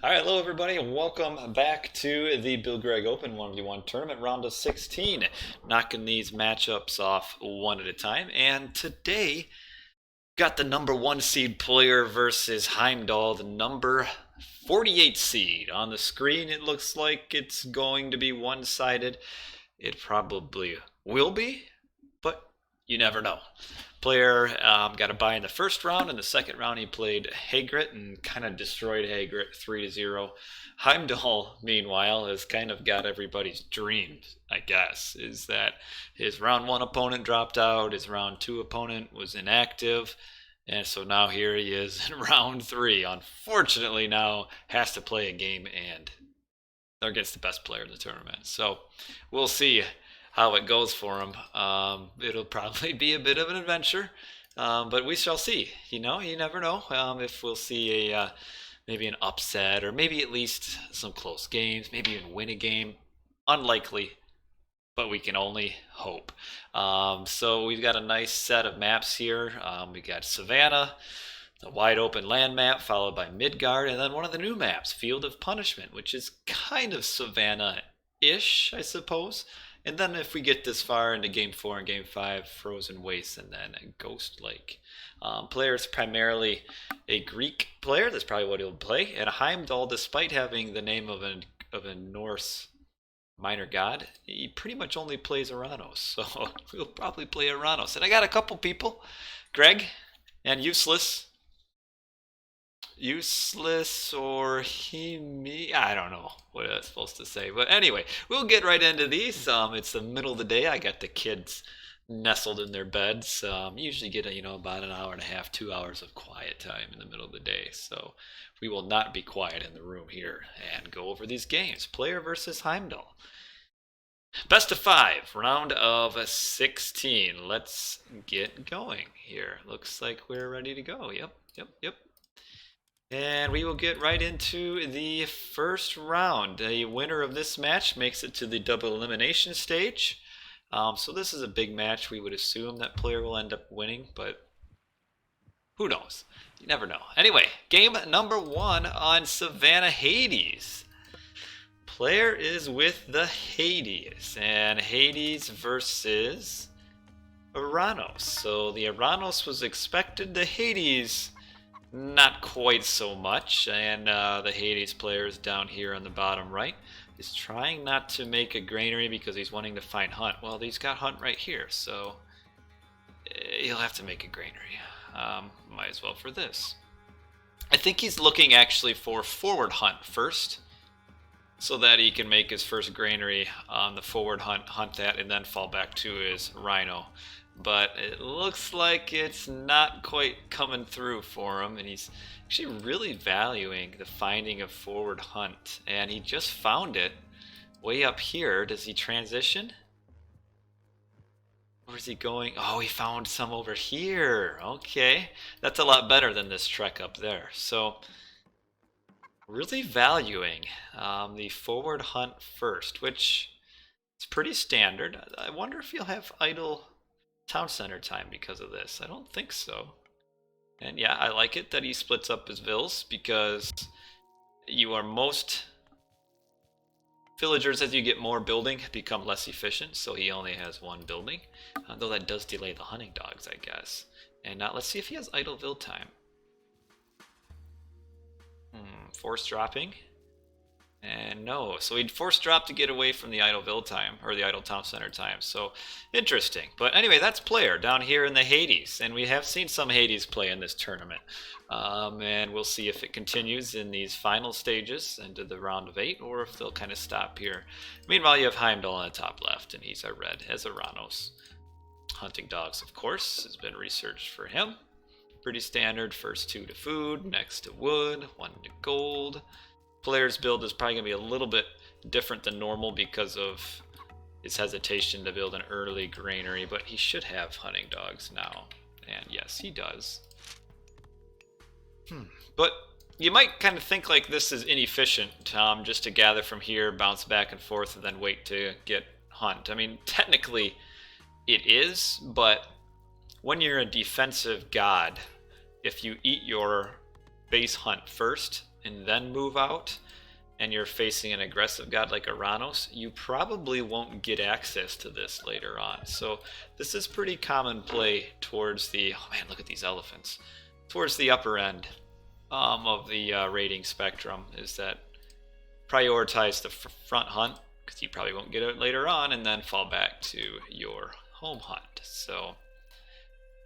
All right, hello everybody, and welcome back to the Bill Gregg Open 1v1 tournament, round of 16. Knocking these matchups off one at a time. And today, got the number 1 seed player versus Heimdall, the number 48 seed. On the screen, it looks like it's going to be one-sided. It probably will be, but you never know. Player got a bye in the first round. In the second round, he played Hagrid and kind of destroyed Hagrid 3-0. Heimdall, meanwhile, has kind of got everybody's dreams, I guess, is that his round 1 opponent dropped out, his round 2 opponent was inactive, and so now here he is in round 3. Unfortunately, now has to play a game and against the best player in the tournament. So we'll see how it goes for him. It'll probably be a bit of an adventure, but we shall see. You never know if we'll see a maybe an upset or maybe at least some close games, maybe even win a game. Unlikely, but we can only hope. So we've got a nice set of maps here. We got Savannah, the wide open land map, followed by Midgard, and then one of the new maps, Field of Punishment, which is kind of Savannah-ish, I suppose. And then if we get this far into Game 4 and Game 5, Frozen Waste, and then Ghostlake. Player is primarily a Greek player. That's probably what he'll play. And Heimdall, despite having the name of a Norse minor god, he pretty much only plays Oranos. So we'll probably play Oranos. And I got a couple people, Gregg and Useless or me. I don't know what I was supposed to say, but anyway, we'll get right into these. It's the middle of the day. I got the kids nestled in their beds. Usually get about an hour and a half, 2 hours of quiet time in the middle of the day. So we will not be quiet in the room here and go over these games. Player versus Heimdall. Best of 5, round of 16. Let's get going here. Looks like we're ready to go. Yep. And we will get right into the first round. The winner of this match makes it to the double elimination stage. So this is a big match. We would assume that player will end up winning, but who knows? You never know. Anyway, game number 1 on Savannah Hades. Player is with the Hades, and Hades versus Oranos. So the Oranos was expected, the Hades not quite so much, and the Hades player is down here on the bottom right. Is trying not to make a granary because he's wanting to find Hunt. Well, he's got Hunt right here, so he'll have to make a granary. Might as well for this. I think he's looking actually for forward Hunt first, so that he can make his first granary on the forward hunt that, and then fall back to his rhino. But it looks like it's not quite coming through for him, and he's actually really valuing the finding of forward Hunt, and he just found it way up here. Does he transition? Where's he going? Oh, he found some over here. Okay, that's a lot better than this trek up there. So really valuing the forward Hunt first, which is pretty standard. I wonder if he'll have idle town center time because of this. I don't think so. And yeah, I like it that he splits up his vills, because you are most villagers, as you get more building, become less efficient, so he only has 1 building, though that does delay the hunting dogs, I guess. And let's see if he has idle vill time. Force dropping. And no, so he'd force drop to get away from the idle vill time, or the idle town center time. So interesting. But anyway, that's player down here in the Hades, and we have seen some Hades play in this tournament. And we'll see if it continues in these final stages into the round of 8, or if they'll kind of stop here. Meanwhile, you have Heimdall on the top left, and he's a red as Oranos. Hunting dogs, of course, has been researched for him. Pretty standard. First 2 to food, next to wood, 1 to gold. Player's build is probably going to be a little bit different than normal because of his hesitation to build an early granary, but he should have hunting dogs now. And yes, he does. But you might kind of think like this is inefficient, just to gather from here, bounce back and forth, and then wait to get Hunt. I mean, technically it is, but when you're a defensive god, if you eat your base Hunt first, and then move out, and you're facing an aggressive god like Oranos, you probably won't get access to this later on. So this is pretty common play towards the, oh man, look at these elephants, towards the upper end of the rating spectrum, is that prioritize the front hunt, because you probably won't get it later on, and then fall back to your home hunt. So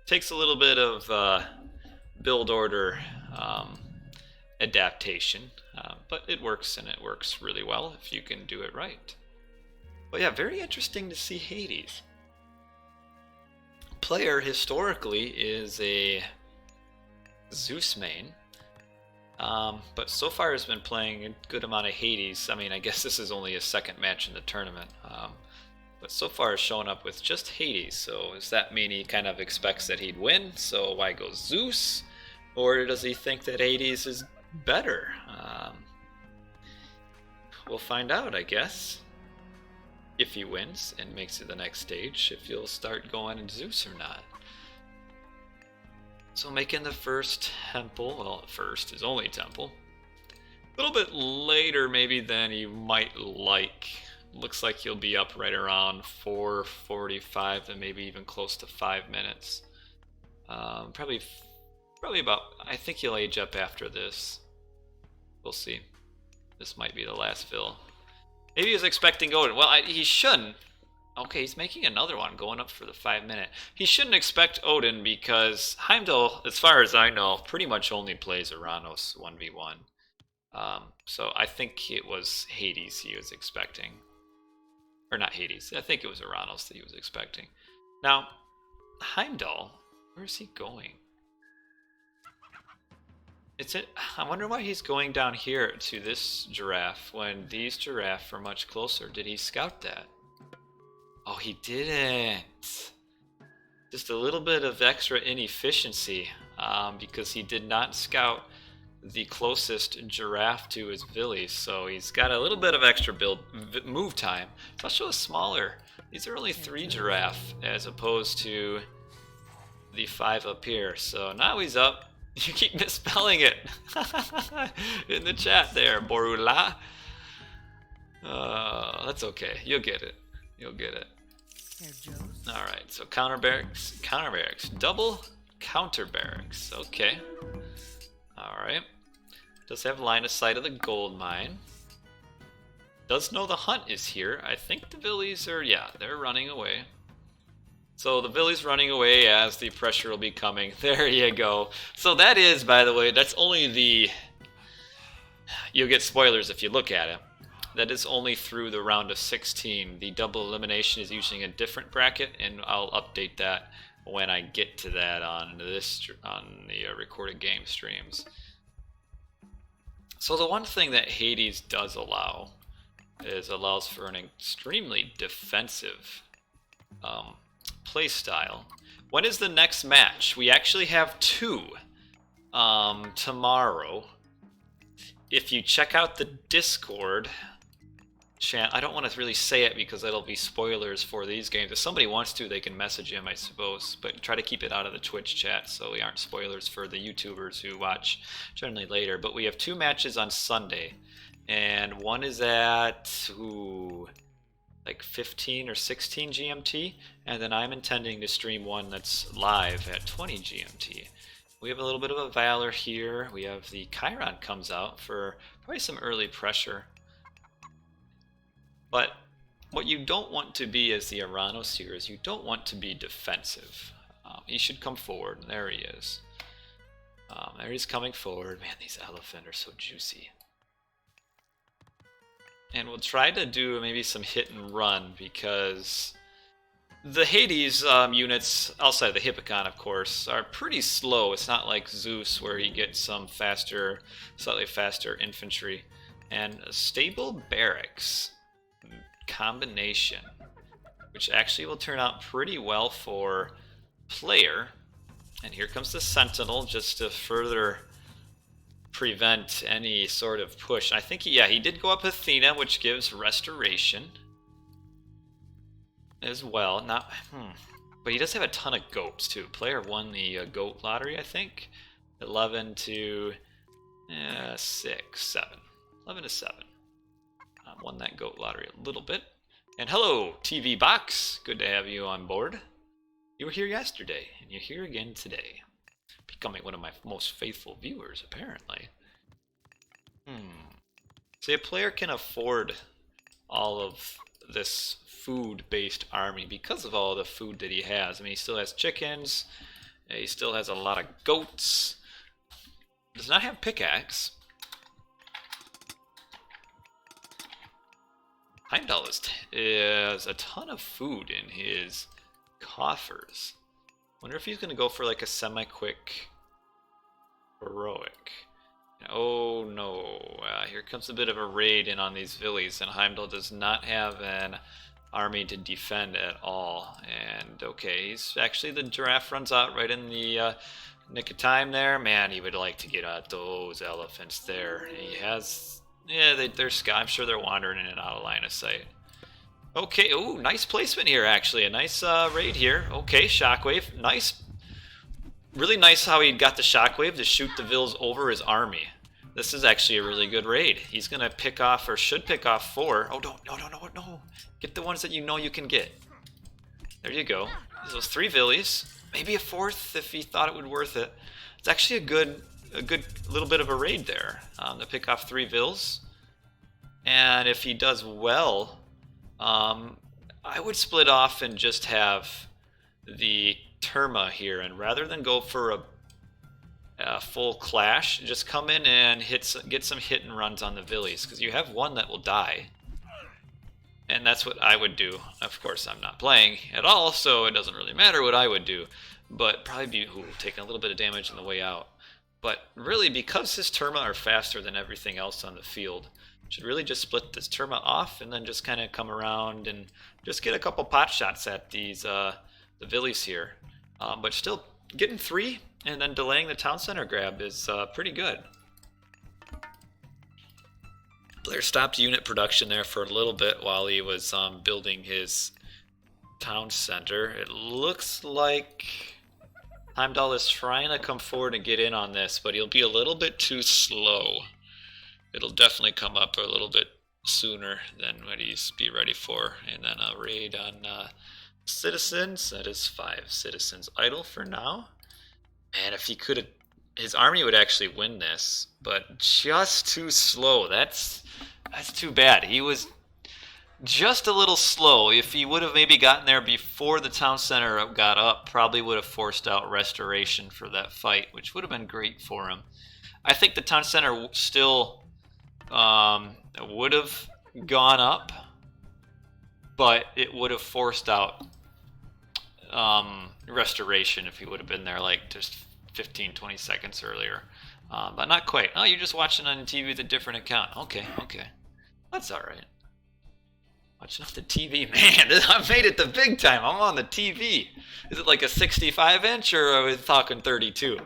it takes a little bit of build order adaptation, but it works, and it works really well if you can do it right. But yeah, very interesting to see Hades. Player historically is a Zeus main, but so far has been playing a good amount of Hades. I mean, I guess this is only a second match in the tournament, but so far has shown up with just Hades. So does that mean he kind of expects that he'd win, so why go Zeus? Or does he think that Hades is better? We'll find out, I guess, if he wins and makes it to the next stage, if he'll start going in Zeus or not. So making the first temple, well, at first his only temple, a little bit later maybe than you might like. Looks like he'll be up right around 4:45 to maybe even close to 5 minutes. Probably about, I think he'll age up after this. We'll see. This might be the last fill. Maybe he was expecting Odin. Well, he shouldn't. Okay, he's making another one, going up for the 5 minute. He shouldn't expect Odin because Heimdall, as far as I know, pretty much only plays Oranos 1v1. So I think it was Hades he was expecting. Or not Hades, I think it was Oranos that he was expecting. Now, Heimdall, where is he going? I wonder why he's going down here to this giraffe when these giraffe are much closer. Did he scout that? Oh, he didn't. Just a little bit of extra inefficiency because he did not scout the closest giraffe to his villies. So he's got a little bit of extra move time. It's also a smaller. These are only 3 giraffe as opposed to the 5 up here. So now he's up. You keep misspelling it in the chat there, Borula. That's okay. You'll get it. You'll get it. All right. So counter barracks, double counter barracks. Okay. All right. Does have line of sight of the gold mine. Does know the hunt is here. I think the villies are, yeah, they're running away. So the villies running away as the pressure will be coming. There you go. So that is, by the way, that's only the... You'll get spoilers if you look at it. That is only through the round of 16. The double elimination is using a different bracket, and I'll update that when I get to that on the recorded game streams. So the one thing that Hades does allow is allows for an extremely defensive play style. When is the next match? We actually have 2 tomorrow. If you check out the Discord channel, I don't want to really say it because it'll be spoilers for these games. If somebody wants to, they can message him, I suppose, but try to keep it out of the Twitch chat so we aren't spoilers for the YouTubers who watch generally later. But we have 2 matches on Sunday, and one is at like 15 or 16 GMT, and then I'm intending to stream one that's live at 20 GMT. We have a little bit of a Valor here. We have the Chiron comes out for probably some early pressure. But what you don't want to be as the Oranos here is you don't want to be defensive. He should come forward. There he is. There he's coming forward. Man, these elephants are so juicy. And we'll try to do maybe some hit and run because the Hades units, outside the Hippocon of course, are pretty slow. It's not like Zeus where he gets some faster, slightly faster infantry. And a stable barracks combination, which actually will turn out pretty well for player. And here comes the Sentinel just to further prevent any sort of push. I think, he did go up Athena, which gives restoration as well. But he does have a ton of goats too. Player won the goat lottery, I think. 11 to 6, 7. 11 to 7. Won that goat lottery a little bit. And hello, TV Box. Good to have you on board. You were here yesterday, and you're here again today. Becoming one of my most faithful viewers, apparently. See, a player can afford all of this food-based army because of all the food that he has. I mean, he still has chickens. He still has a lot of goats. Does not have pickaxe. Heimdall is a ton of food in his coffers. Wonder if he's going to go for like a semi-quick heroic. Oh no, here comes a bit of a raid in on these villies, and Heimdall does not have an army to defend at all. And okay, actually the giraffe runs out right in the nick of time there. Man, he would like to get at those elephants there. He has... Yeah, I'm sure they're wandering in and out of line of sight. Okay, ooh, nice placement here, actually. A nice raid here. Okay, shockwave. Nice. Really nice how he got the shockwave to shoot the vills over his army. This is actually a really good raid. He's going to pick off, or should pick off 4. Oh, no. Get the ones that you know you can get. There you go. Those 3 villies. Maybe a 4th if he thought it would worth it. It's actually a good little bit of a raid there to pick off 3 vills. And if he does well, I would split off and just have the Terma here, and rather than go for a full clash, just come in and get some hit and runs on the villies, because you have one that will die. And that's what I would do. Of course, I'm not playing at all, so it doesn't really matter what I would do. But probably be taking a little bit of damage on the way out. But really, because his Terma are faster than everything else on the field, should really just split this Terma off and then just kind of come around and just get a couple pot shots at these the villies here. But still, getting 3 and then delaying the town center grab is pretty good. Blair stopped unit production there for a little bit while he was building his town center. It looks like Heimdall is trying to come forward and get in on this, but he'll be a little bit too slow. It'll definitely come up a little bit sooner than what he's be ready for. And then a raid on citizens. That is 5 citizens idle for now. Man, if he could have... His army would actually win this, but just too slow. That's too bad. He was just a little slow. If he would have maybe gotten there before the town center got up, probably would have forced out restoration for that fight, which would have been great for him. I think the town center still would have gone up, but it would have forced out restoration if he would have been there like just 15-20 seconds earlier. But not quite. Oh, you're just watching on TV with a different account. Okay. That's alright. Watching off the TV. Man, I made it the big time. I'm on the TV. Is it like a 65-inch or are we talking 32?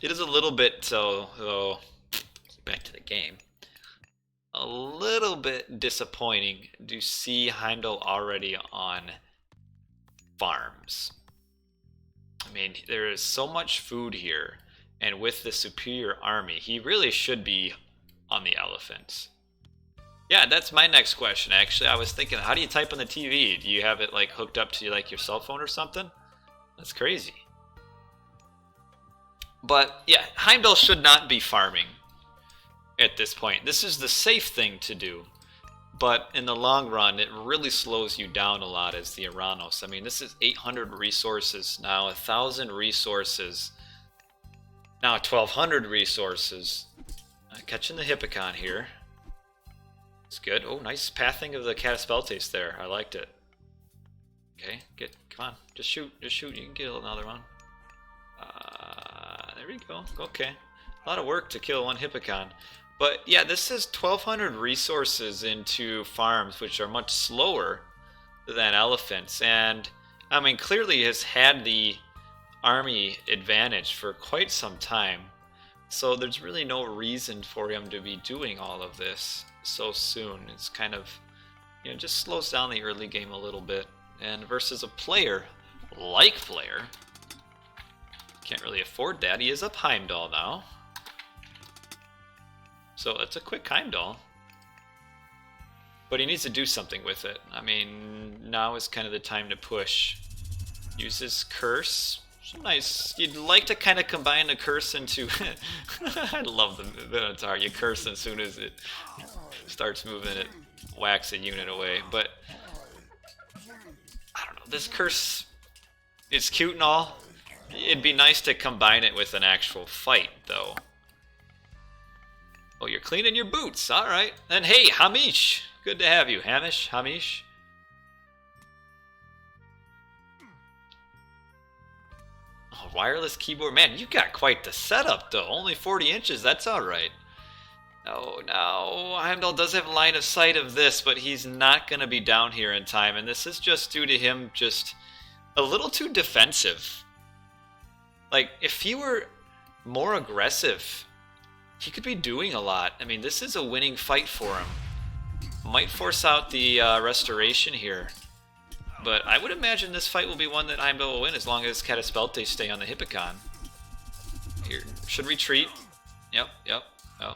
It is a little bit, so back to the game. A little bit disappointing to see Heimdall already on farms. I mean, there is so much food here, and with the superior army, he really should be on the elephants. Yeah, that's my next question, actually. I was thinking, how do you type on the TV? Do you have it like hooked up to like your cell phone or something? That's crazy. But yeah, Heimdall should not be farming at this point. This is the safe thing to do. But in the long run, it really slows you down a lot as the Oranos. I mean, this is 800 resources now, 1,000 resources, now 1,200 resourcome catching the Hippocon here. It's good. Oh, nice pathing of the Cataspeltes there. I liked it. Okay, come on, just shoot. You can get another one. There we go. Okay, a lot of work to kill one Hippocon. But yeah, this is 1,200 resources into farms, which are much slower than elephants. And I mean, clearly has had the army advantage for quite some time. So there's really no reason for him to be doing all of this so soon. It's kind of, just slows down the early game a little bit. And versus a player like Blair Can't really afford that. He is up Heimdall now. So it's a quick Heimdall. But he needs to do something with it. I mean, now is kind of the time to push. Use his curse. Nice. You'd like to kind of combine the curse into... I love the Minotaur. You curse as soon as it starts moving, it whacks a unit away. But, I don't know. This curse is cute and all. It'd be nice to combine it with an actual fight, though. Oh, you're cleaning your boots. All right. And hey, Hamish. Good to have you. Hamish. Oh, wireless keyboard. Man, you got quite the setup, though. Only 40 inches. That's all right. Oh, no. Heimdall does have line of sight of this, but he's not going to be down here in time. And this is just due to him just a little too defensive. Like, if he were more aggressive, he could be doing a lot. I mean, this is a winning fight for him. Might force out the restoration here. But I would imagine this fight will be one that Heimdall will win as long as Cataspelte stay on the Hippocon. Here, should retreat. Yep. Oh.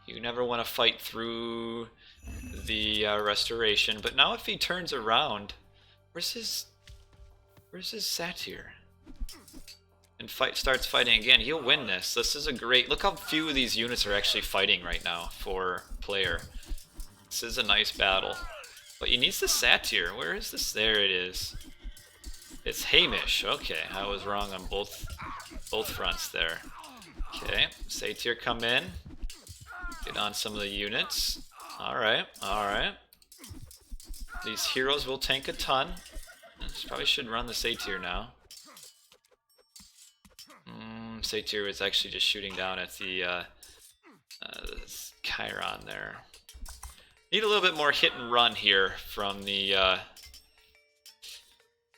You never want to fight through the restoration. But now if he turns around, where's his satyr? And starts fighting again, he'll win this. This is a great... Look how few of these units are actually fighting right now for player. This is a nice battle. But he needs the satyr. Where is this? There it is. It's Hamish. Okay, I was wrong on both fronts there. Okay, satyr come in. Get on some of the units. Alright. These heroes will tank a ton. Probably should run the satyr now. Satyr is actually just shooting down at the Chiron there. Need a little bit more hit and run here from the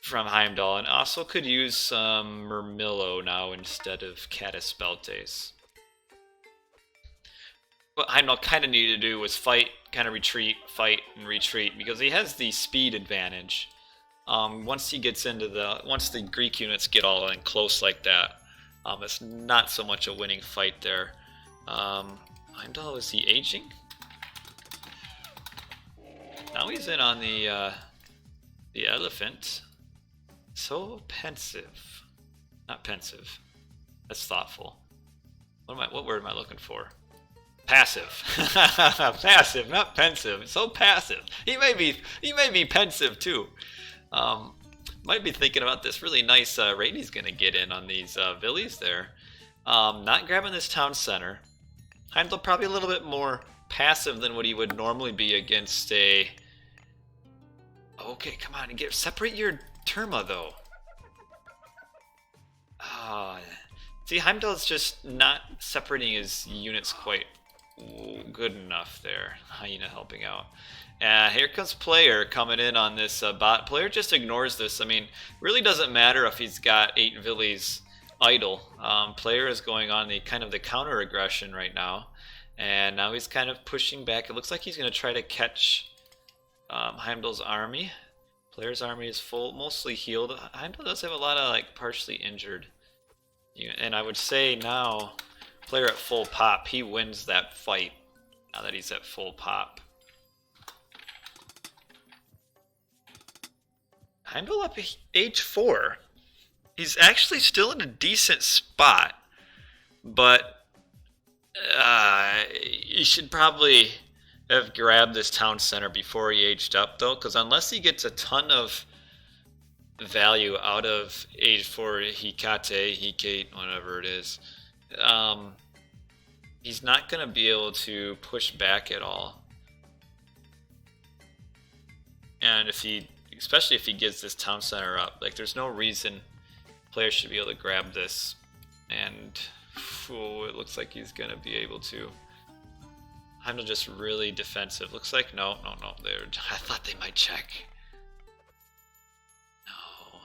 from Heimdall, and also could use some Murmillo now instead of Cataspeltes. What Heimdall kind of needed to do was fight, kind of retreat, fight, and retreat, because he has the speed advantage. Once he gets into once the Greek units get all in close like that, it's not so much a winning fight there. Heimdall, is he aging? Now he's in on the elephant. So pensive. Not pensive. That's thoughtful. What word am I looking for? Passive. Passive, not pensive. So passive. He may be pensive too. Might be thinking about this really nice raid he's gonna get in on these villies there. Not grabbing this town center. Heimdall probably a little bit more passive than what he would normally be against a... Okay, come on, separate your Terma though. See, Heimdall's just not separating his units quite good enough there. Hyena helping out. Here comes Player coming in on this bot. Player just ignores this. I mean, really doesn't matter if he's got 8 villies idle. Player is going on the kind of the counter aggression right now, and now he's kind of pushing back. It looks like he's going to try to catch Heimdall's army. Player's army is full, mostly healed. Heimdall does have a lot of like partially injured, and I would say now Player at full pop, he wins that fight now that he's at full pop. Heimdall up age 4. He's actually still in a decent spot, but he should probably have grabbed this town center before he aged up, though, because unless he gets a ton of value out of age 4 Hecate, whatever it is, he's not going to be able to push back at all. And especially if he gets this town center up, like there's no reason Player should be able to grab this, and it looks like he's going to be able to. Heimdall just really defensive. Looks like no. I thought they might check. No.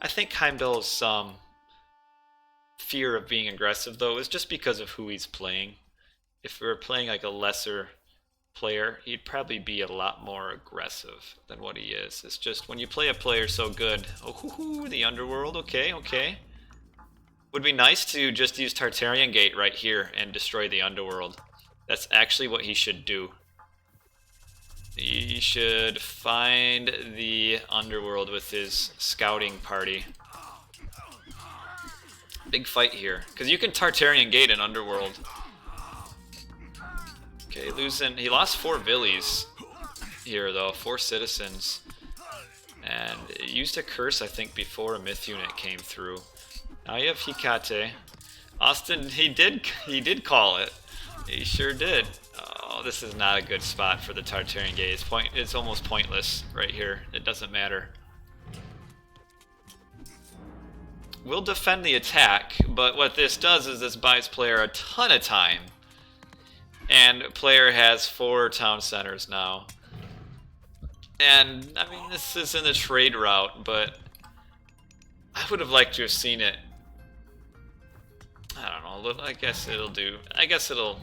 I think Heimdall's fear of being aggressive though is just because of who he's playing. If we were playing like a lesser player, he'd probably be a lot more aggressive than what he is. It's just when you play a player so good, oh, hoo-hoo, the underworld, okay, okay. Would be nice to just use Tartarian Gate right here and destroy the underworld. That's actually what he should do. He should find the underworld with his scouting party. Big fight here, because you can Tartarian Gate an underworld. Okay, he lost 4 Villies here though, 4 citizens. And it used a curse, I think, before a myth unit came through. Now you have Hikate. Austin, he did call it. He sure did. Oh, this is not a good spot for the Tartarian Gate. It's almost pointless right here. It doesn't matter. We'll defend the attack, but what this does is this buys player a ton of time. And player has 4 town centers now. And, I mean, this is in the trade route, but I would have liked to have seen it. I don't know, I guess it'll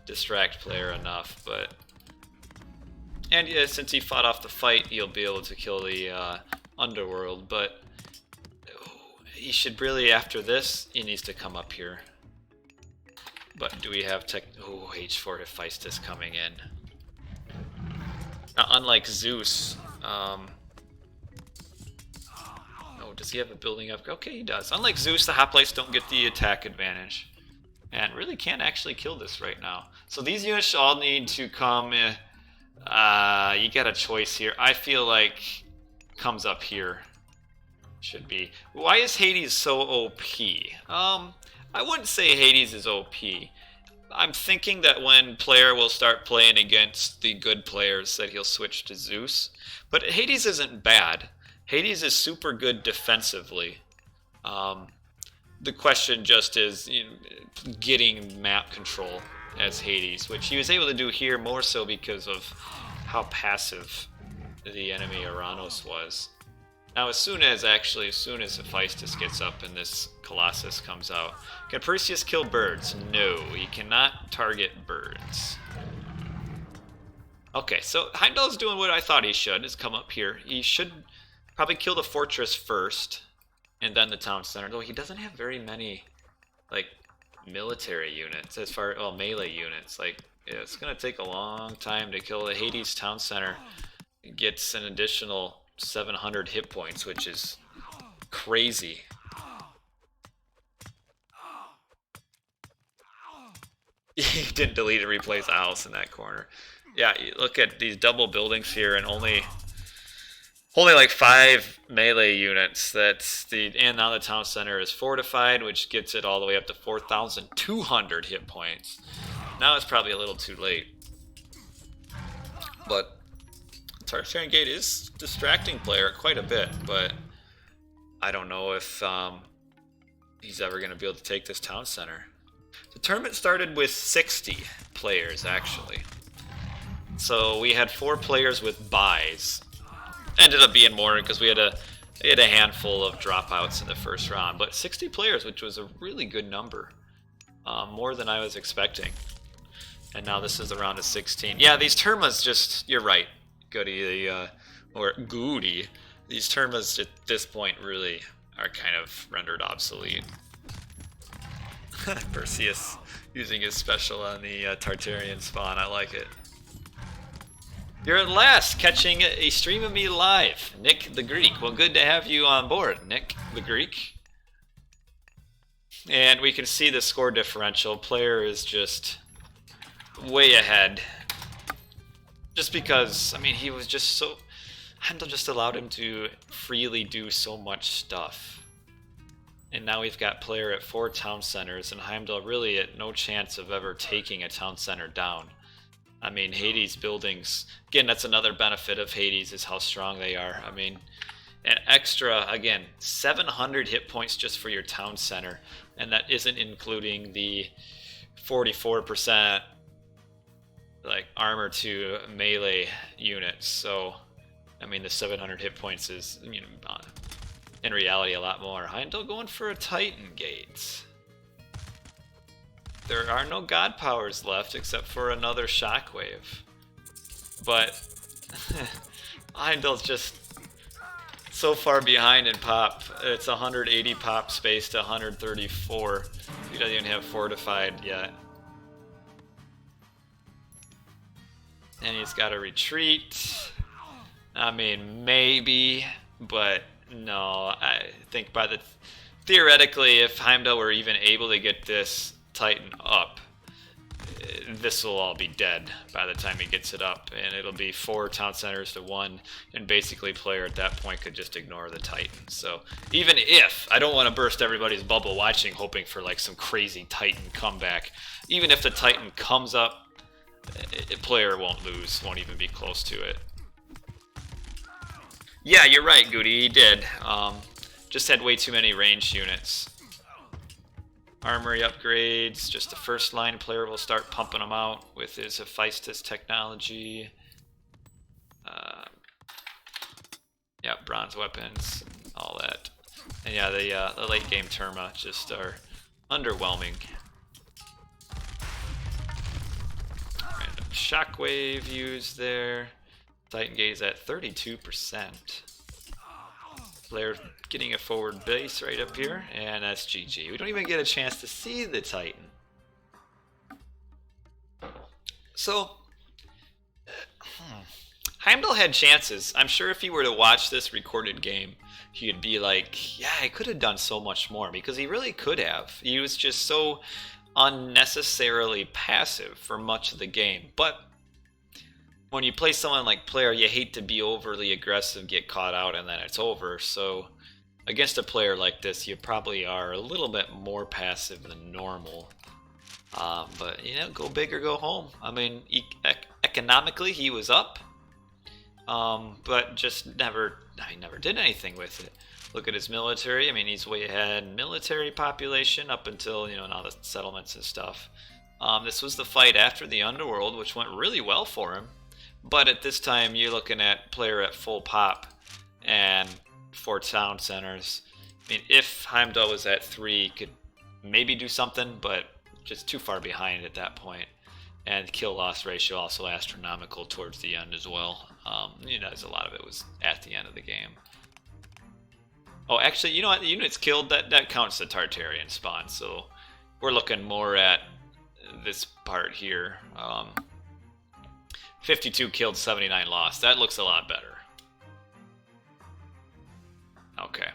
distract player enough, but... And yeah, since he fought off the fight, he'll be able to kill the underworld, but... He should really, after this, he needs to come up here. But do we have H4 Hephaestus coming in. Now, unlike Zeus, oh, does he have a building up? Okay, he does. Unlike Zeus, the hoplites don't get the attack advantage. And really can't actually kill this right now. So these units all need to come, you got a choice here. I feel like comes up here. Should be. Why is Hades so OP? I wouldn't say Hades is OP. I'm thinking that when player will start playing against the good players that he'll switch to Zeus. But Hades isn't bad. Hades is super good defensively. The question just is getting map control as Hades, which he was able to do here more so because of how passive the enemy Oranos was. Now, as soon as Hephaestus gets up and this Colossus comes out, can Perseus kill birds? No, he cannot target birds. Okay, so Heimdall's doing what I thought he should, is come up here. He should probably kill the fortress first, and then the town center. Though he doesn't have very many, like, military units, as far, well, melee units. Like, yeah, it's gonna take a long time to kill the Hades town center. It gets an additional 700 hit points, which is crazy. He didn't delete and replace a house in that corner. Yeah, you look at these double buildings here, and only like 5 melee units. And now the town center is fortified, which gets it all the way up to 4,200 hit points. Now it's probably a little too late, but Tartarian Gate is distracting player quite a bit, but I don't know if he's ever going to be able to take this town center. The tournament started with 60 players, actually. So we had 4 players with buys. Ended up being more because we had a handful of dropouts in the first round, but 60 players, which was a really good number. More than I was expecting. And now this is the round of 16. Yeah, these Termas just, you're right. Goody, or Goody, these termas at this point really are kind of rendered obsolete. Perseus using his special on the Tartarian spawn, I like it. You're at last catching a stream of me live, Nick the Greek. Well, good to have you on board, Nick the Greek. And we can see the score differential. Player is just way ahead. Just because, I mean, he was just so... Heimdall just allowed him to freely do so much stuff. And now we've got player at 4 town centers, and Heimdall really at no chance of ever taking a town center down. I mean, Hades buildings... Again, that's another benefit of Hades, is how strong they are. I mean, an extra, again, 700 hit points just for your town center. And that isn't including the 44%... like armor to melee units. So I mean, the 700 hit points is, in reality a lot more. Heimdall going for a Titan Gate. There are no god powers left except for another shockwave. but Heimdall's just so far behind in pop. It's 180 pop space to 134. He doesn't even have fortified yet. And he's got to retreat. I mean, maybe, but no. I think theoretically, if Heimdall were even able to get this Titan up, this will all be dead by the time he gets it up, and it'll be 4 town centers to 1, and basically player at that point could just ignore the Titan. So even if, I don't want to burst everybody's bubble watching, hoping for like some crazy Titan comeback, even if the Titan comes up, a player won't lose, won't even be close to it. Yeah, you're right, Goody, he did. Just had way too many ranged units. Armory upgrades, just the first line player will start pumping them out with his Hephaestus technology. Yeah, bronze weapons, all that. And yeah, the late game Terma just are underwhelming. Random shockwave used there. Titan Gate is at 32%. Player getting a forward base right up here, and that's GG. We don't even get a chance to see the Titan. So, Heimdall had chances. I'm sure if he were to watch this recorded game, he'd be like, yeah, I could have done so much more, because he really could have. He was just so unnecessarily passive for much of the game. But when you play someone like player, you hate to be overly aggressive, get caught out, and then it's over. So against a player like this, you probably are a little bit more passive than normal. But, you know, go big or go home. I mean, economically, he was up, but just never did anything with it. Look at his military. I mean, he's way ahead in military population up until, you know, now the settlements and stuff. This was the fight after the Underworld, which went really well for him. But at this time, you're looking at player at full pop and 4 town centers. I mean, if Heimdall was at 3, he could maybe do something, but just too far behind at that point. And kill-loss ratio also astronomical towards the end as well. You know, a lot of it was at the end of the game. Oh, actually, you know what? The units killed, that counts the Tartarian spawn. So we're looking more at this part here. 52 killed, 79 lost. That looks a lot better. Okay.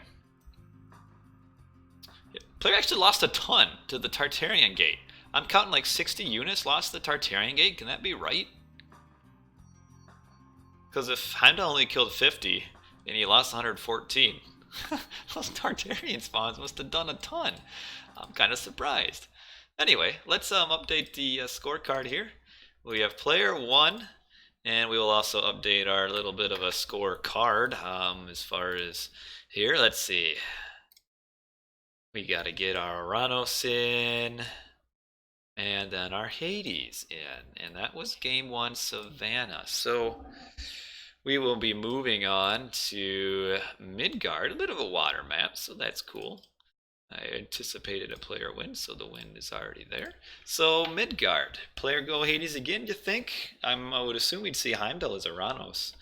Yeah. Player actually lost a ton to the Tartarian Gate. I'm counting like 60 units lost the Tartarian Gate. Can that be right? Because if Heimdall only killed 50 and he lost 114, those Tartarian spawns must have done a ton. I'm kind of surprised. Anyway, let's update the scorecard here. We have player 1, and we will also update our little bit of a scorecard as far as here. Let's see. We got to get our Oranos in, and then our Hades in, and that was game 1 Savannah. So we will be moving on to Midgard, a bit of a water map, so that's cool. I anticipated a player win, so the win is already there. So Midgard, player go Hades again, you think? I would assume we'd see Heimdall as Oranos.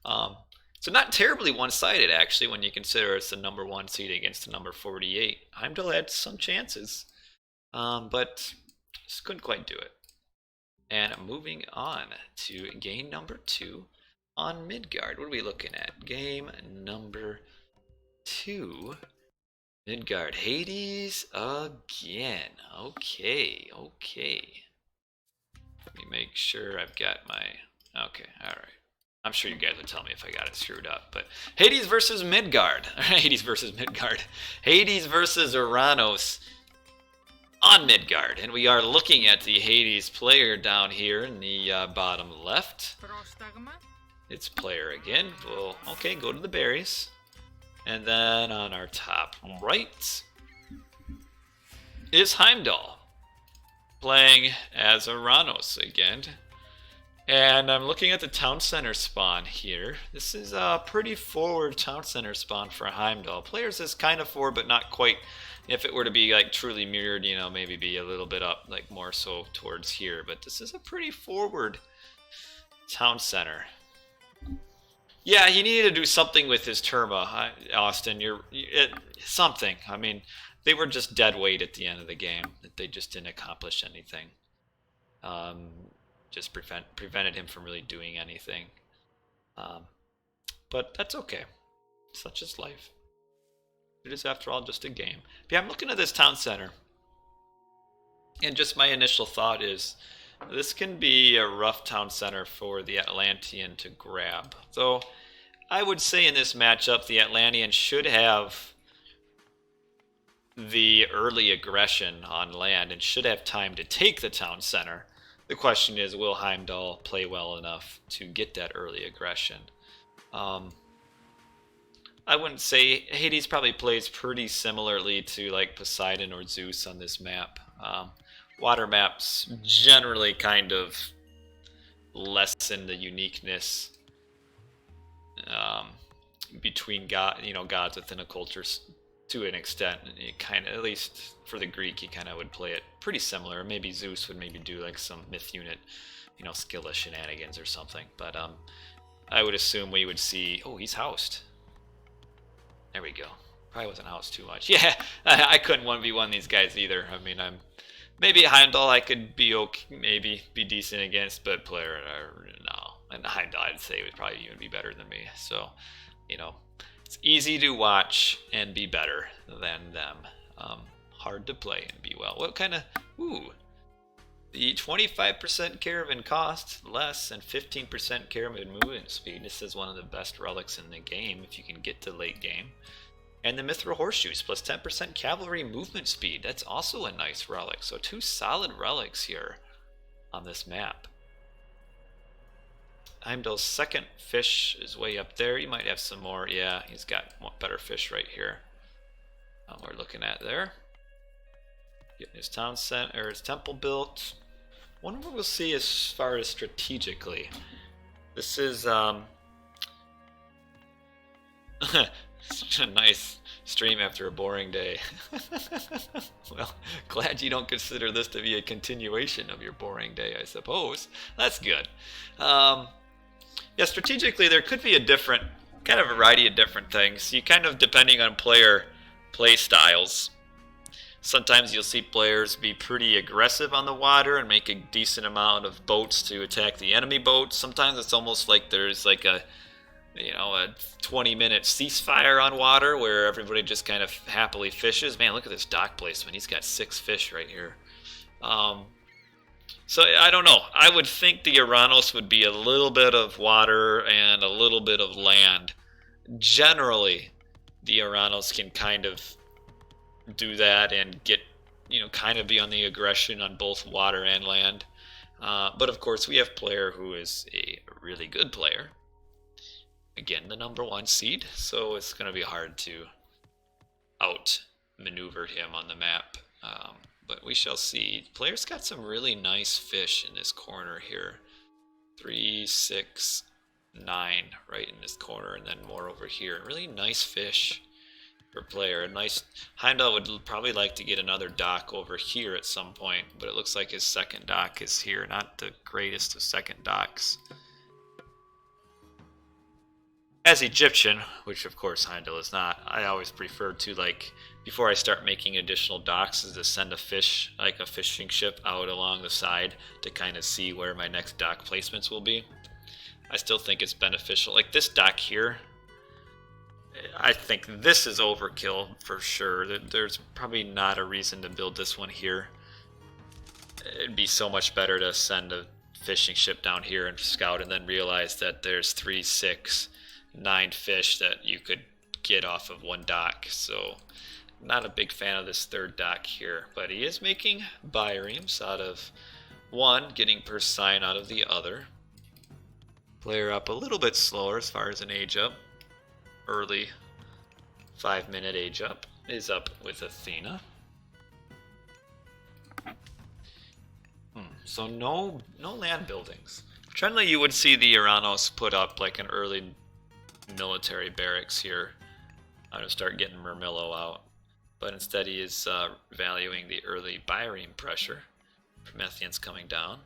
So not terribly one-sided, actually, when you consider it's the number 1 seed against the number 48. Heimdall had some chances, but just couldn't quite do it. And moving on to game number 2 on Midgard. What are we looking at? Game number 2. Midgard, Hades again. Okay. Let me make sure I've got my... Okay, alright. I'm sure you guys will tell me if I got it screwed up. But Hades versus Midgard. Hades versus Midgard. Hades versus Oranos on Midgard. And we are looking at the Hades player down here in the bottom left. It's player again. Well, okay, go to the berries. And then on our top right is Heimdall, playing as Oranos again. And I'm looking at the town center spawn here. This is a pretty forward town center spawn for Heimdall. Players is kind of forward, but not quite. If it were to be like truly mirrored, you know, maybe be a little bit up, like more so towards here. But this is a pretty forward Town center. Yeah, he needed to do something with his Terma, Austin. Something. I mean, they were just dead weight at the end of the game. They just didn't accomplish anything. Um, just prevented him from really doing anything. But that's okay. Such is life. It is, after all, just a game. But yeah, I'm looking at this town center. And just my initial thought is, this can be a rough town center for the Atlantean to grab. Though, I would say in this matchup, the Atlantean should have the early aggression on land and should have time to take the town center. The question is, will Heimdall play well enough to get that early aggression? I wouldn't say Hades probably plays pretty similarly to like Poseidon or Zeus on this map. Water maps generally kind of lessen the uniqueness between gods within a culture to an extent. And it kind of, at least for the Greek, he kind of would play it pretty similar. Maybe Zeus would maybe do like some myth unit, Scylla shenanigans or something. But I would assume we would see. Oh, he's housed. There we go. Probably wasn't housed too much. Yeah, I couldn't 1v1 these guys either. I mean, maybe Heimdall I could be okay, maybe be decent against, but player, no. And Heimdall I'd say would probably even be better than me. So, it's easy to watch and be better than them. Hard to play and be well. What kind of, the 25% caravan cost less and 15% caravan movement speed. This is one of the best relics in the game if you can get to late game. And the Mithril Horseshoes plus 10% cavalry movement speed. That's also a nice relic. So 2 solid relics here on this map. Heimdall's second fish is way up there. He might have some more. Yeah, he's got better fish right here. We're looking at there. Getting his town center, or his temple built. Wonder what we'll see as far as strategically. This is such a nice stream after a boring day. Well, glad you don't consider this to be a continuation of your boring day, I suppose. That's good. Yeah, strategically there could be a variety of different things. You kind of, depending on player play styles. Sometimes you'll see players be pretty aggressive on the water and make a decent amount of boats to attack the enemy boats. Sometimes it's almost like there's like a 20-minute ceasefire on water where everybody just kind of happily fishes. Man, look at this dock placement. He's got 6 fish right here. So I don't know. I would think the Oranos would be a little bit of water and a little bit of land. Generally, the Oranos can kind of do that and get, kind of be on the aggression on both water and land. But of course, we have a player who is a really good player. Again, the #1 seed, so it's going to be hard to outmaneuver him on the map. But we shall see. The player's got some really nice fish in this corner here. 3, 6, 9 right in this corner, and then more over here. Really nice fish for player. Heimdall would probably like to get another dock over here at some point, but it looks like his second dock is here. Not the greatest of second docks. As Egyptian, which of course Heimdall is not, I always prefer to, before I start making additional docks, is to send a fish, like a fishing ship, out along the side to kind of see where my next dock placements will be. I still think it's beneficial. Like this dock here, I think this is overkill for sure. There's probably not a reason to build this one here. It'd be so much better to send a fishing ship down here and scout and then realize that there's 3, 6, 9 fish that you could get off of one dock. So not a big fan of this third dock here, but he is making biremes out of one, getting per sign out of the other. Player up a little bit slower as far as an age up. Early 5-minute age up is up with Athena. So no land buildings. Generally you would see the Oranos put up like an early military barracks here. I'm going to start getting Murmillo out. But instead he is valuing the early bireme pressure. Prometheans coming down.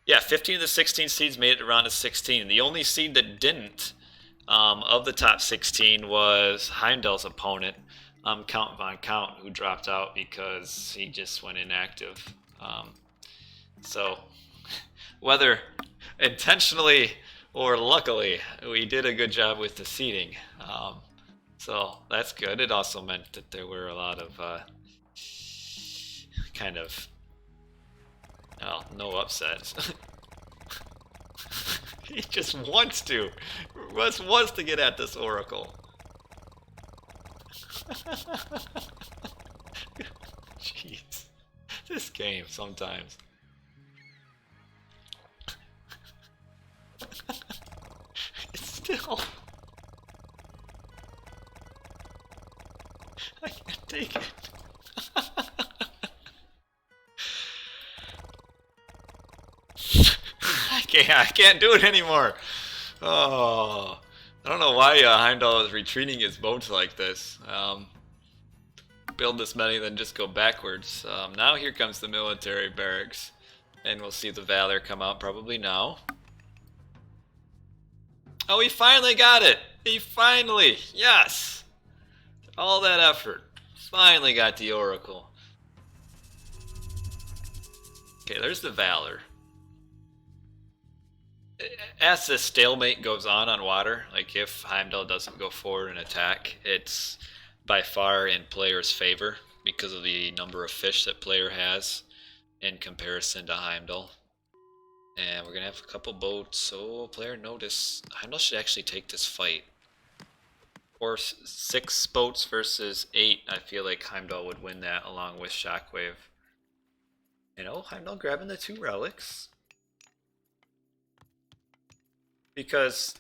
Yeah, 15 of the 16 seeds made it to round of 16. The only seed that didn't of the top 16 was Heimdall's opponent, Count Von Count, who dropped out because he just went inactive. So, whether intentionally or luckily, we did a good job with the seeding. So that's good. It also meant that there were a lot of kind of, well, no upsets. He just wants to get at this Oracle. Jeez, this game sometimes. It's still. I can't take it. I can't do it anymore. Oh, I don't know why Heimdall is retreating his boats like this. Build this many, then just go backwards. Now here comes the military barracks, and we'll see the Valor come out probably now. Oh, he finally got it! He finally, yes! All that effort, finally got the Oracle. Okay, there's the Valor. As this stalemate goes on water, like if Heimdall doesn't go forward and attack, it's by far in player's favor because of the number of fish that player has in comparison to Heimdall. And we're gonna have a couple boats, so player notice Heimdall should actually take this fight. Or 6 boats versus 8, I feel like Heimdall would win that along with Shockwave. And oh, Heimdall grabbing the 2 relics. Because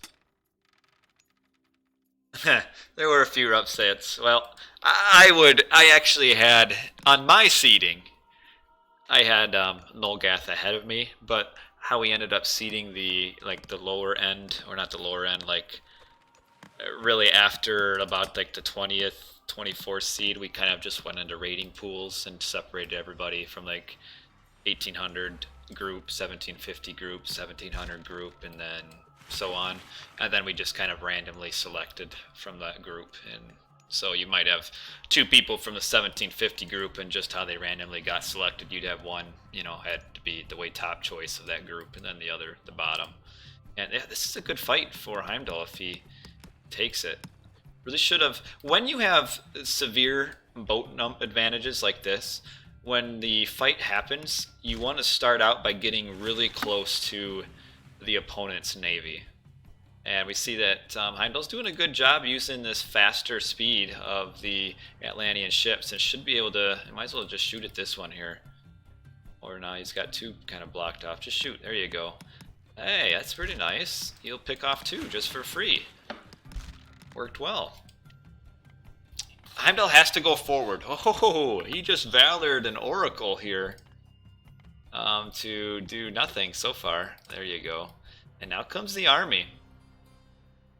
there were a few upsets. Well, I actually had, on my seeding, I had Nolgath ahead of me, but how we ended up seeding the lower end, or not the lower end, like really after about like the 20th, 24th seed, we kind of just went into rating pools and separated everybody from like 1800 group, 1750 group, 1700 group, and then so on, and then we just kind of randomly selected from that group. And so you might have 2 people from the 1750 group, and just how they randomly got selected, you'd have one, you know, had to be the way top choice of that group, and then the other the bottom. And yeah, this is a good fight for Heimdall if he takes it. Really should have, when you have severe boat advantages like this, when the fight happens, you want to start out by getting really close to the opponent's navy. And we see that Heimdall's doing a good job using this faster speed of the Atlantean ships, and should be able to, might as well just shoot at this one here. Or now he's got 2 kind of blocked off. Just shoot, there you go. Hey, that's pretty nice. He'll pick off 2 just for free. Worked well. Heimdall has to go forward. Oh, he just valored an Oracle here to do nothing so far. There you go. And now comes the army.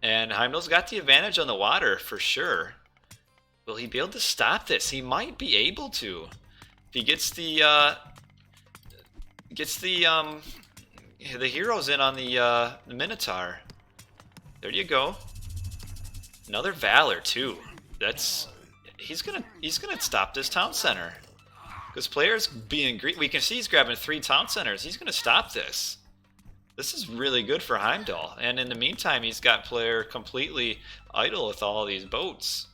And Heimdall's got the advantage on the water for sure. Will he be able to stop this? He might be able to. If he gets the heroes in on the Minotaur. There you go. Another Valor too. That's he's gonna stop this town center. Because players being greedy, we can see he's grabbing 3 town centers. He's gonna stop this. This is really good for Heimdall. And in the meantime, he's got player completely idle with all these boats.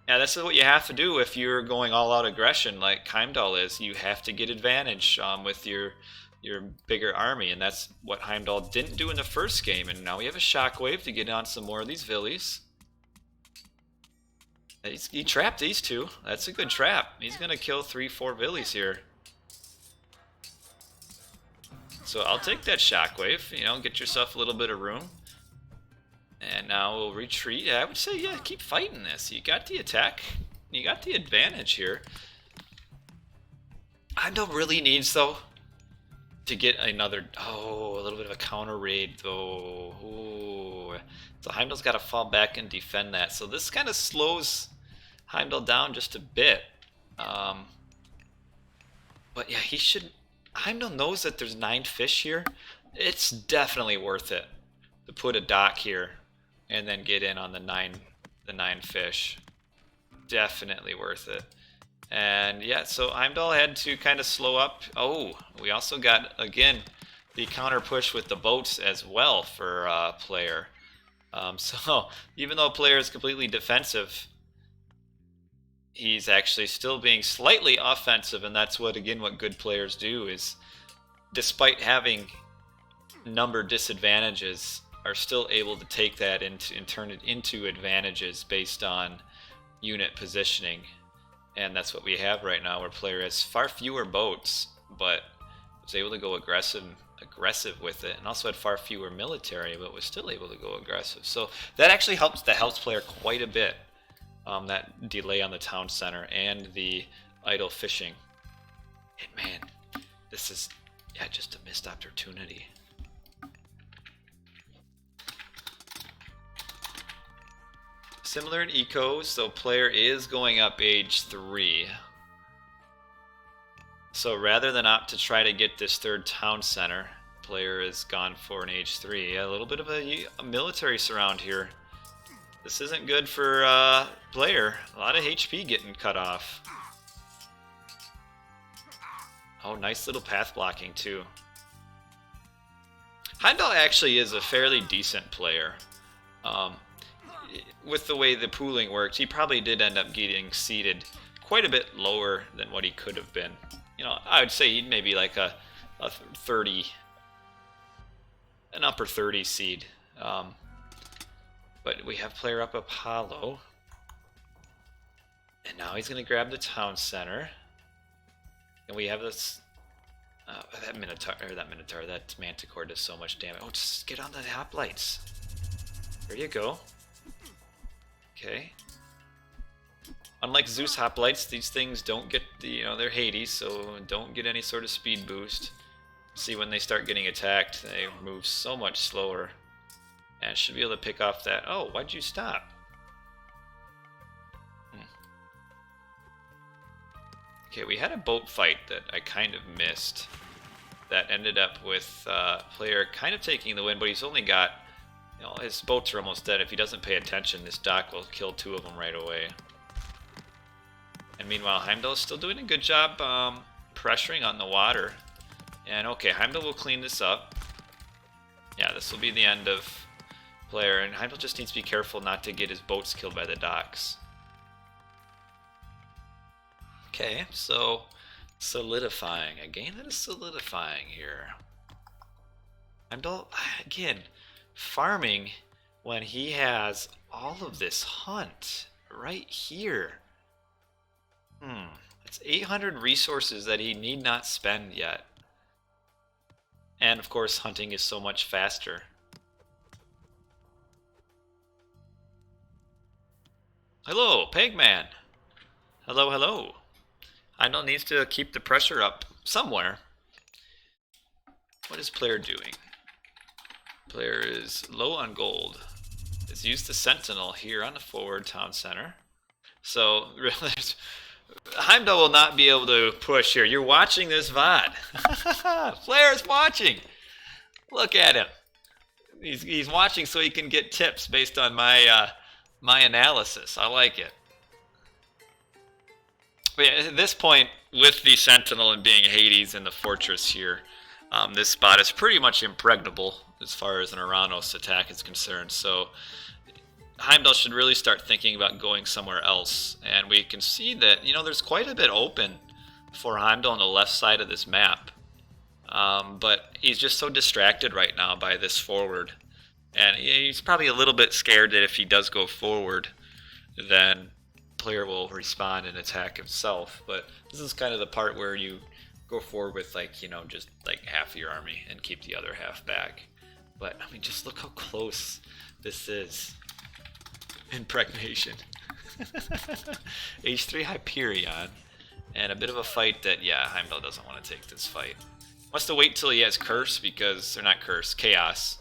Yeah, this is what you have to do if you're going all out aggression like Heimdall is. You have to get advantage with your bigger army, and that's what Heimdall didn't do in the first game. And now we have a Shockwave to get on some more of these Villies. He trapped these 2. That's a good trap. He's gonna kill 3-4 Villies here. So I'll take that Shockwave, you know, get yourself a little bit of room. And now we'll retreat. Yeah, I would say, yeah, keep fighting this. You got the attack. You got the advantage here. Heimdall really needs, though, to get another... Oh, a little bit of a counter raid, though. Ooh. So Heimdall's got to fall back and defend that. So this kind of slows Heimdall down just a bit. But yeah, he should... Heimdall knows that there's 9 fish here. It's definitely worth it to put a dock here and then get in on the nine fish. Definitely worth it. And yeah, so Heimdall had to kind of slow up. Oh, we also got, again, the counter push with the boats as well for player. So even though player is completely defensive, he's actually still being slightly offensive, and that's what, again, what good players do is, despite having number disadvantages, are still able to take that and turn it into advantages based on unit positioning. And that's what we have right now, where player has far fewer boats, but was able to go aggressive with it, and also had far fewer military, but was still able to go aggressive. So that actually helps player quite a bit. That delay on the town center and the idle fishing. And man, this is just a missed opportunity. Similar in eco, so player is going up age 3. So rather than opt to try to get this 3rd town center, player is gone for an age 3. A little bit of a military surround here. This isn't good for player. A lot of HP getting cut off. Oh, nice little path blocking too. Heimdall actually is a fairly decent player. With the way the pooling worked, he probably did end up getting seeded quite a bit lower than what he could have been. You know, I would say he'd maybe like a 30, an upper 30 seed. But we have player up Apollo. And now he's going to grab the town center. And we have this... that Manticore does so much damage. Oh, just get on the hoplites. There you go. Okay. Unlike Zeus hoplites, these things don't get the, they're Hades, so don't get any sort of speed boost. See, when they start getting attacked, they move so much slower. And should be able to pick off that. Oh, why'd you stop? Okay, we had a boat fight that I kind of missed. That ended up with player kind of taking the win, but he's only got, his boats are almost dead. If he doesn't pay attention, this dock will kill 2 of them right away. And meanwhile, Heimdall is still doing a good job pressuring on the water. And okay, Heimdall will clean this up. Yeah, this will be the end of player, and Heimdall just needs to be careful not to get his boats killed by the docks. Okay, so solidifying. A game that is solidifying here. Heimdall, again, farming when he has all of this hunt right here. It's 800 resources that he need not spend yet. And of course, hunting is so much faster. Hello, Pegman. Hello, hello. Heimdall needs to keep the pressure up somewhere. What is player doing? Player is low on gold. Has used the Sentinel here on the forward town center. So, really, Heimdall will not be able to push here. You're watching this VOD. Player's watching. Look at him. He's watching so he can get tips based on my my analysis. I like it. But yeah, at this point, with the Sentinel and being Hades in the fortress here, this spot is pretty much impregnable as far as an Oranos attack is concerned. So Heimdall should really start thinking about going somewhere else. And we can see that, there's quite a bit open for Heimdall on the left side of this map. But he's just so distracted right now by this forward. And he's probably a little bit scared that if he does go forward, then player will respond and attack himself. But this is kind of the part where you go forward with just like half your army and keep the other half back. But I mean, just look how close this is. Impregnation. H3 Hyperion. And a bit of a fight that, Heimdall doesn't want to take this fight. Wants to wait till he has Curse, because, or not Curse, Chaos.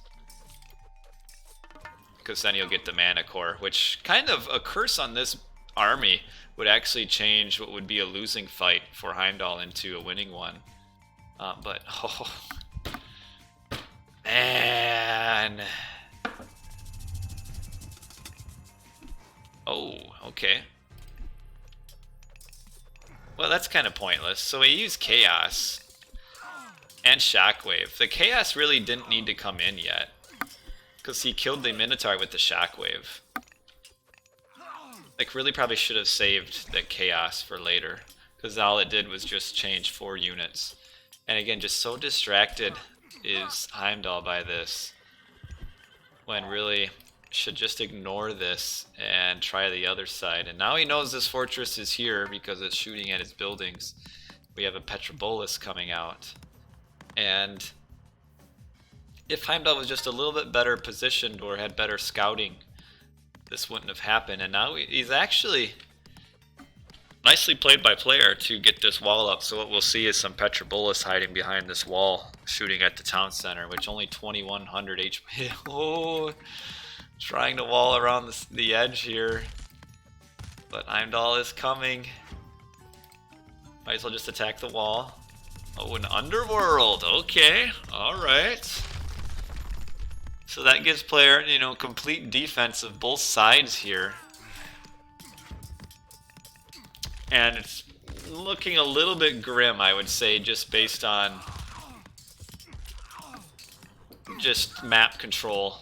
Because then you'll get the Mana Core, which kind of, a Curse on this army would actually change what would be a losing fight for Heimdall into a winning one. But oh man. Oh, okay. Well, that's kind of pointless. So we use Chaos and Shockwave. The Chaos really didn't need to come in yet, because he killed the Minotaur with the Shockwave. Like, really probably should have saved the Chaos for later, because all it did was just change 4 units. And again, just so distracted is Heimdall by this, when really should just ignore this and try the other side. And now he knows this fortress is here because it's shooting at his buildings. We have a Petrobolus coming out. And if Heimdall was just a little bit better positioned or had better scouting, this wouldn't have happened. And now he's actually nicely played by player to get this wall up. So what we'll see is some Petrobolus hiding behind this wall, shooting at the town center, which only 2100 HP. Oh, trying to wall around the edge here. But Heimdall is coming. Might as well just attack the wall. Oh, an underworld. Okay, alright. So that gives player, you know, complete defense of both sides here. And it's looking a little bit grim, I would say, just based on just map control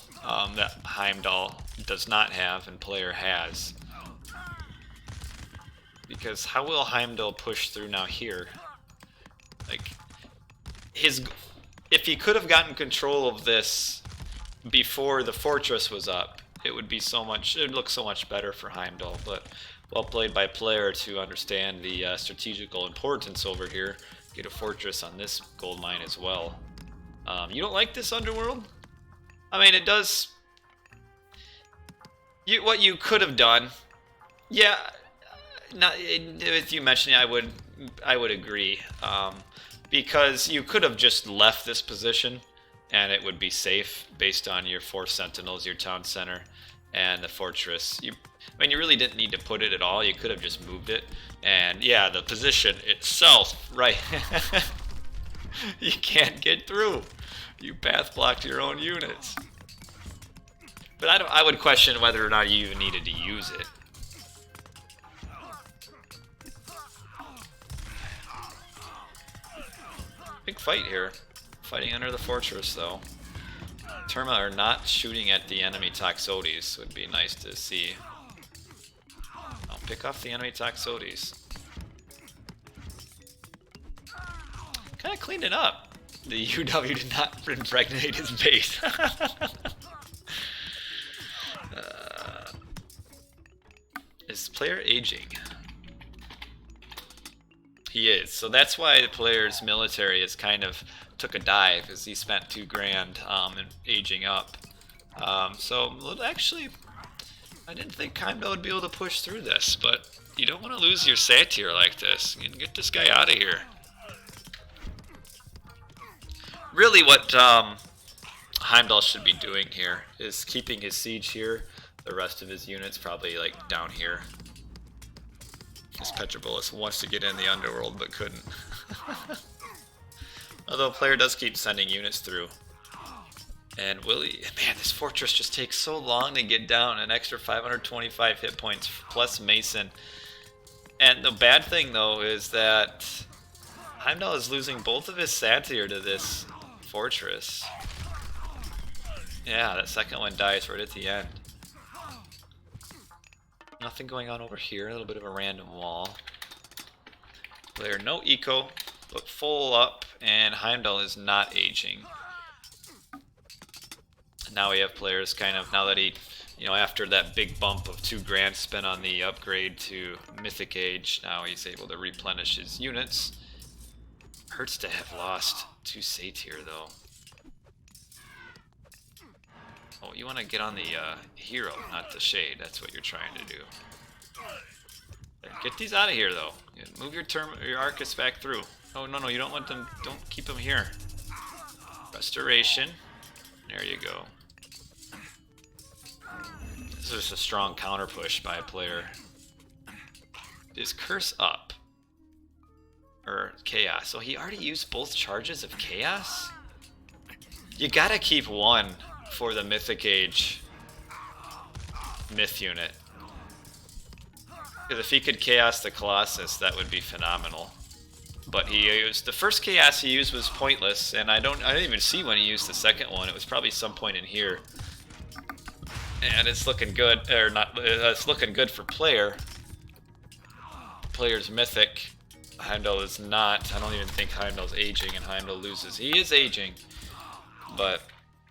that Heimdall does not have and player has. Because how will Heimdall push through now here? Like, if he could have gotten control of this before the fortress was up, it would look so much better for Heimdall. But well played by player to understand the strategical importance over here. Get a fortress on this gold mine as well. You don't like this underworld? I mean, it does. What you could have done, yeah. As you mentioned, I would agree, because you could have just left this position, and it would be safe based on your 4 sentinels, your town center, and the fortress. I mean, you really didn't need to put it at all. You could have just moved it, and yeah, the position itself, right? You can't get through. You path blocked your own units. But I would question whether or not you even needed to use it. Big fight here. Fighting under the fortress, though. Terma are not shooting at the enemy Toxotes. Would be nice to see. I'll pick off the enemy Toxotes. Kind of cleaned it up. The UW did not impregnate his base. Is player aging? He is. So that's why the player's military has kind of took a dive, as he spent $2 grand in aging up. So actually, I didn't think Heimdall would be able to push through this, but you don't want to lose your satyr like this. You can get this guy out of here. Really what Heimdall should be doing here is keeping his siege here. The rest of his units probably like down here. This Petrobolus wants to get in the underworld but couldn't. Although player does keep sending units through. And Willie, man, this fortress just takes so long to get down. An extra 525 hit points plus Mason. And the bad thing though is that Heimdall is losing both of his satyr to this fortress. Yeah, that second one dies right at the end. Nothing going on over here, a little bit of a random wall. Player no eco, but full up, and Heimdall is not aging. Now we have players kind of, now that he, you know, after that big bump of $2 grand spent on the upgrade to Mythic Age, now he's able to replenish his units. Hurts to have lost 2 satyr though. Oh, you want to get on the hero, not the shade. That's what you're trying to do. Get these out of here, though. Move your Arcus back through. Oh, no, you don't want them. Don't keep them here. Restoration. There you go. This is just a strong counter push by a player. Is Curse up? or chaos. So he already used both charges of chaos? You gotta keep one for the Mythic Age myth unit. Because if he could chaos the Colossus, that would be phenomenal. But he used the first chaos he used was pointless, and I didn't even see when he used the second one. It was probably some point in here. And it's looking good, or not, it's looking good for player. Player's mythic. Heimdall is not. I don't even think Heimdall's aging, and Heimdall loses. He is aging, but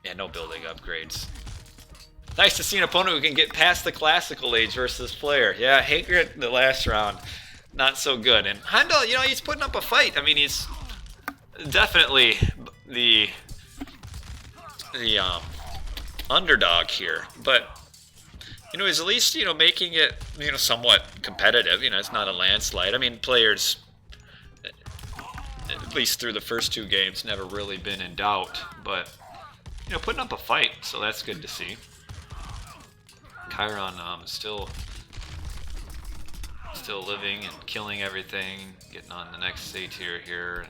yeah, no building upgrades. Nice to see an opponent who can get past the classical age versus player. Yeah, Hagrid the last round, not so good. And Heimdall, you know, he's putting up a fight. I mean, he's definitely the underdog here, but you know, he's at least, you know, making it, you know, somewhat competitive. You know, it's not a landslide. I mean, players, at least through the first 2 games, never really been in doubt, but you know, putting up a fight, so that's good to see. Chiron still living and killing everything, getting on the next C tier here. And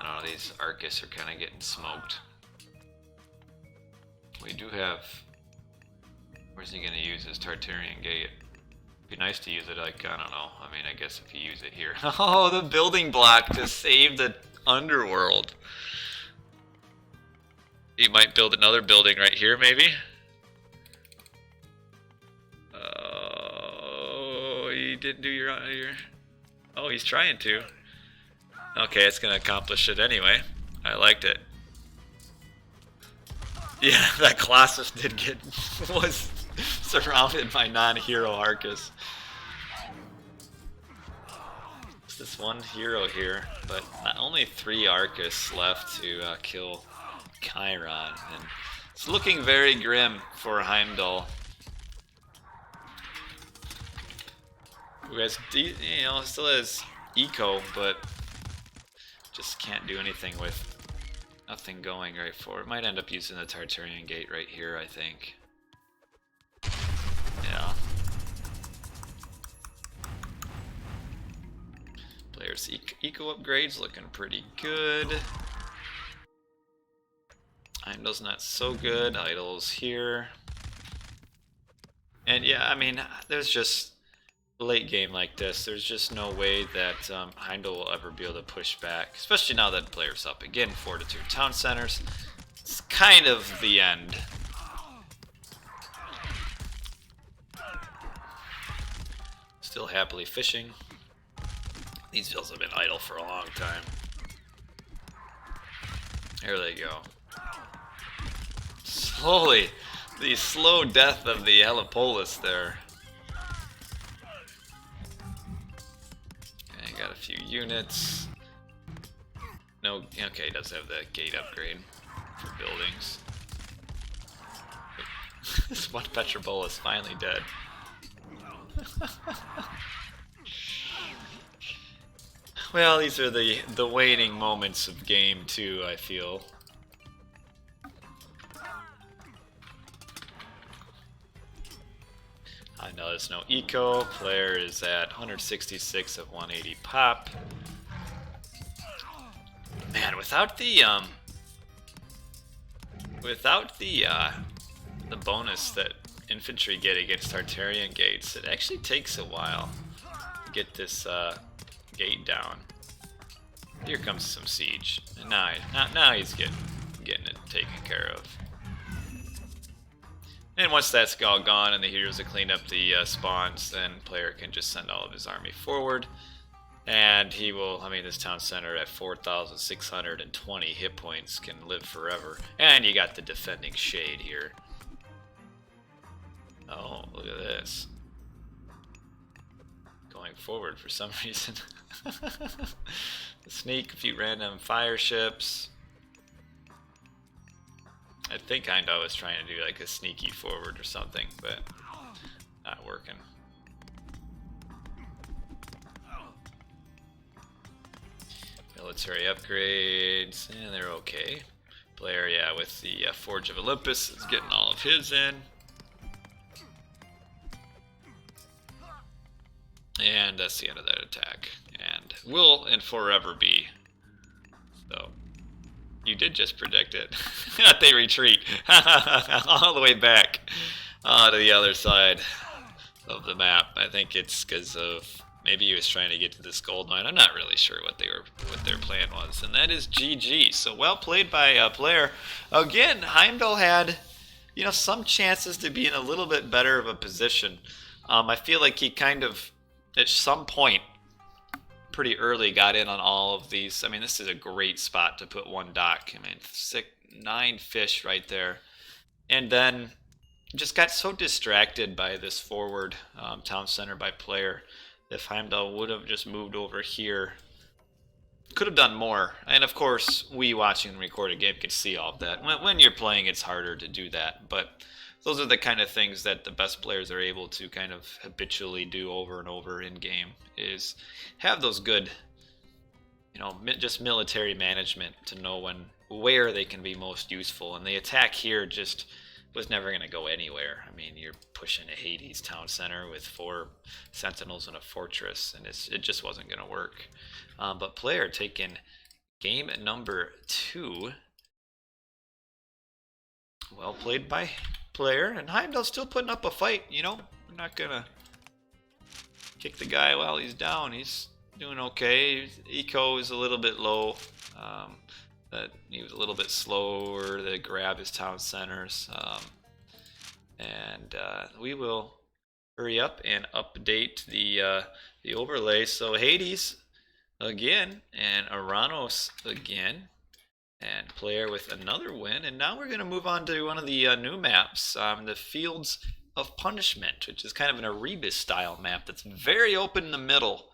I don't know, these Arcus are kind of getting smoked. We do have. Where's he going to use his Tartarian Gate? Be nice to use it, like, I don't know. I mean, I guess if you use it here. Oh, the building block to save the underworld. He might build another building right here, maybe. Oh, he didn't do your. Oh, he's trying to. Okay, it's going to accomplish it anyway. I liked it. Yeah, that Colossus did was surrounded by non-hero Arcus. It's this one hero here, but not only 3 Arcus left to kill Chiron, and it's looking very grim for Heimdall. Who has, you know, still has eco, but just can't do anything with nothing going right forward. Might end up using the Tartarian Gate right here, I think. Yeah. Players' eco upgrades looking pretty good. Heimdall's not so good. Idol's here. And yeah, I mean, there's just late game like this, there's just no way that Heimdall will ever be able to push back, especially now that player's up again. 4-2 town centers. It's kind of the end. Still happily fishing. These fields have been idle for a long time. There they go. Slowly, the slow death of the Helipolis there. Okay, got a few units. No, okay, it does have the gate upgrade for buildings. This one Petrobola is finally dead. Well, these are the waiting moments of game 2, I feel. I know there's no eco. Player is at 166 of 180 pop. Man, without the bonus that infantry get against Tartarian gates, it actually takes a while to get this gate down. Here comes some siege, and now he's getting it taken care of. And once that's all gone and the heroes have cleaned up the spawns, then player can just send all of his army forward. And he will, I mean, this town center at 4,620 hit points can live forever. And you got the defending shade here. Oh, look at this. Going forward for some reason. Sneak a few random fire ships. I think Heimdall was trying to do like a sneaky forward or something, but not working. Military upgrades, and they're okay. Player, yeah, with the Forge of Olympus is getting all of his in. And that's the end of that attack. And and will and forever be. So, you did just predict it. They retreat all the way back to the other side of the map. I think it's because of maybe he was trying to get to this gold mine. I'm not really sure what their plan was. And that is GG. So well played by a player. Again, Heimdall had, you know, some chances to be in a little bit better of a position. I feel like he kind of, at some point, pretty early got in on all of these. I mean, this is a great spot to put one dock. I mean, 9 fish right there. And then just got so distracted by this forward town center by player. If Heimdall would have just moved over here, could have done more. And of course, we watching the recorded game can see all of that. When you're playing, it's harder to do that. But those are the kind of things that the best players are able to kind of habitually do over and over in game, is have those good, you know, just military management to know where they can be most useful. And the attack here just was never going to go anywhere. I mean, you're pushing a Hades town center with 4 sentinels and a fortress, and it just wasn't going to work. But player taking game number 2. Well played by player, and Heimdall's still putting up a fight. You know, we're not going to kick the guy while he's down. He's doing okay. His eco is a little bit low. That he was a little bit slower to grab his town centers. And we will hurry up and update the overlay. So Hades again, and Oranos again, and player with another win. And now we're going to move on to one of the new maps, the Fields of Punishment, which is kind of an Erebus style map that's very open in the middle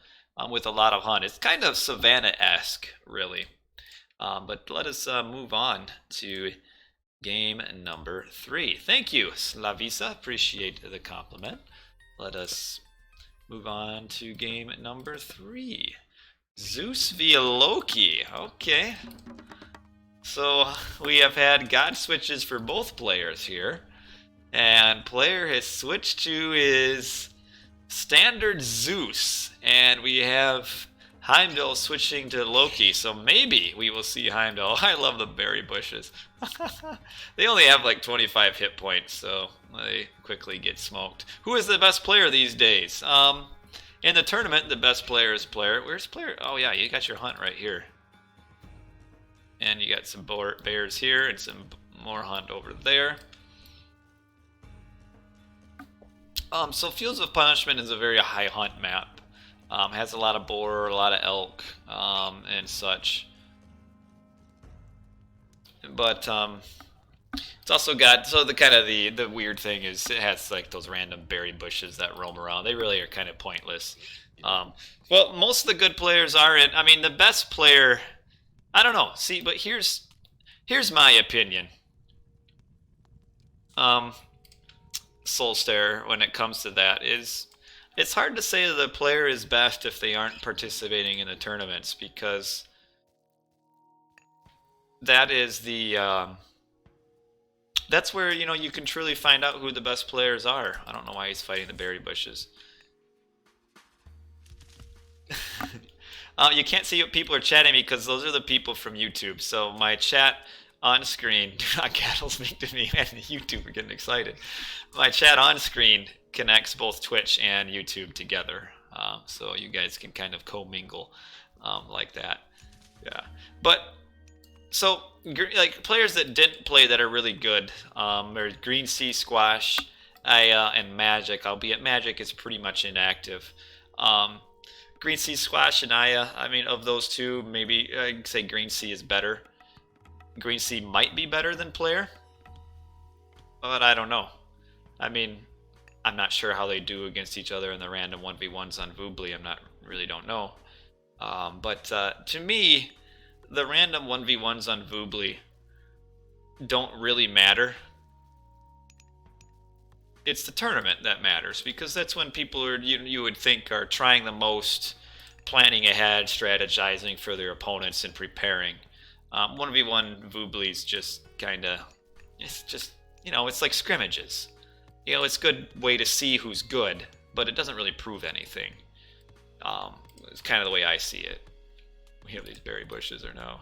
with a lot of hunt. It's kind of Savannah-esque, really. But let us move on to game number 3. Thank you, Slavisa. Appreciate the compliment. Let us move on to game number 3. Zeus via Loki. Okay. So we have had god switches for both players here. And player has switched to his standard Zeus. And we have Heimdall switching to Loki, so maybe we will see Heimdall. I love the berry bushes. They only have like 25 hit points, so they quickly get smoked. Who is the best player these days? In the tournament, the best player is player. Where's player? Oh yeah, you got your hunt right here. And you got some bears here and some more hunt over there. So Fields of Punishment is a very high hunt map. Has a lot of boar, a lot of elk, and such. But it's also got, so the kind of the weird thing is it has like those random berry bushes that roam around. They really are kind of pointless. Well, most of the good players are in. I mean, the best player, I don't know. See, but here's my opinion. Soulstare, when it comes to that, is it's hard to say that the player is best if they aren't participating in the tournaments, because that is the that's where, you know, you can truly find out who the best players are. I don't know why he's fighting the berry bushes. You can't see what people are chatting because those are the people from YouTube. So my chat on screen, do not cattle speak to me, and YouTube are getting excited. My chat on screen connects both Twitch and YouTube together, so you guys can kind of commingle like that. Yeah, but so like players that didn't play that are really good are Green Sea Squash, Aya, and Magic. Albeit Magic is pretty much inactive. Green Sea Squash and Aya, I mean, of those two, maybe I'd say Green Sea is better. Green Sea might be better than player, but I don't know. I mean, I'm not sure how they do against each other in the random 1v1s on Voobly. Really don't know. But to me, the random 1v1s on Voobly don't really matter. It's the tournament that matters, because that's when people are, you would think, are trying the most, planning ahead, strategizing for their opponents, and preparing. 1v1 Voobly is just kind of, it's just, you know, it's like scrimmages. You know, it's a good way to see who's good, but it doesn't really prove anything. It's kind of the way I see it. We have these berry bushes or no?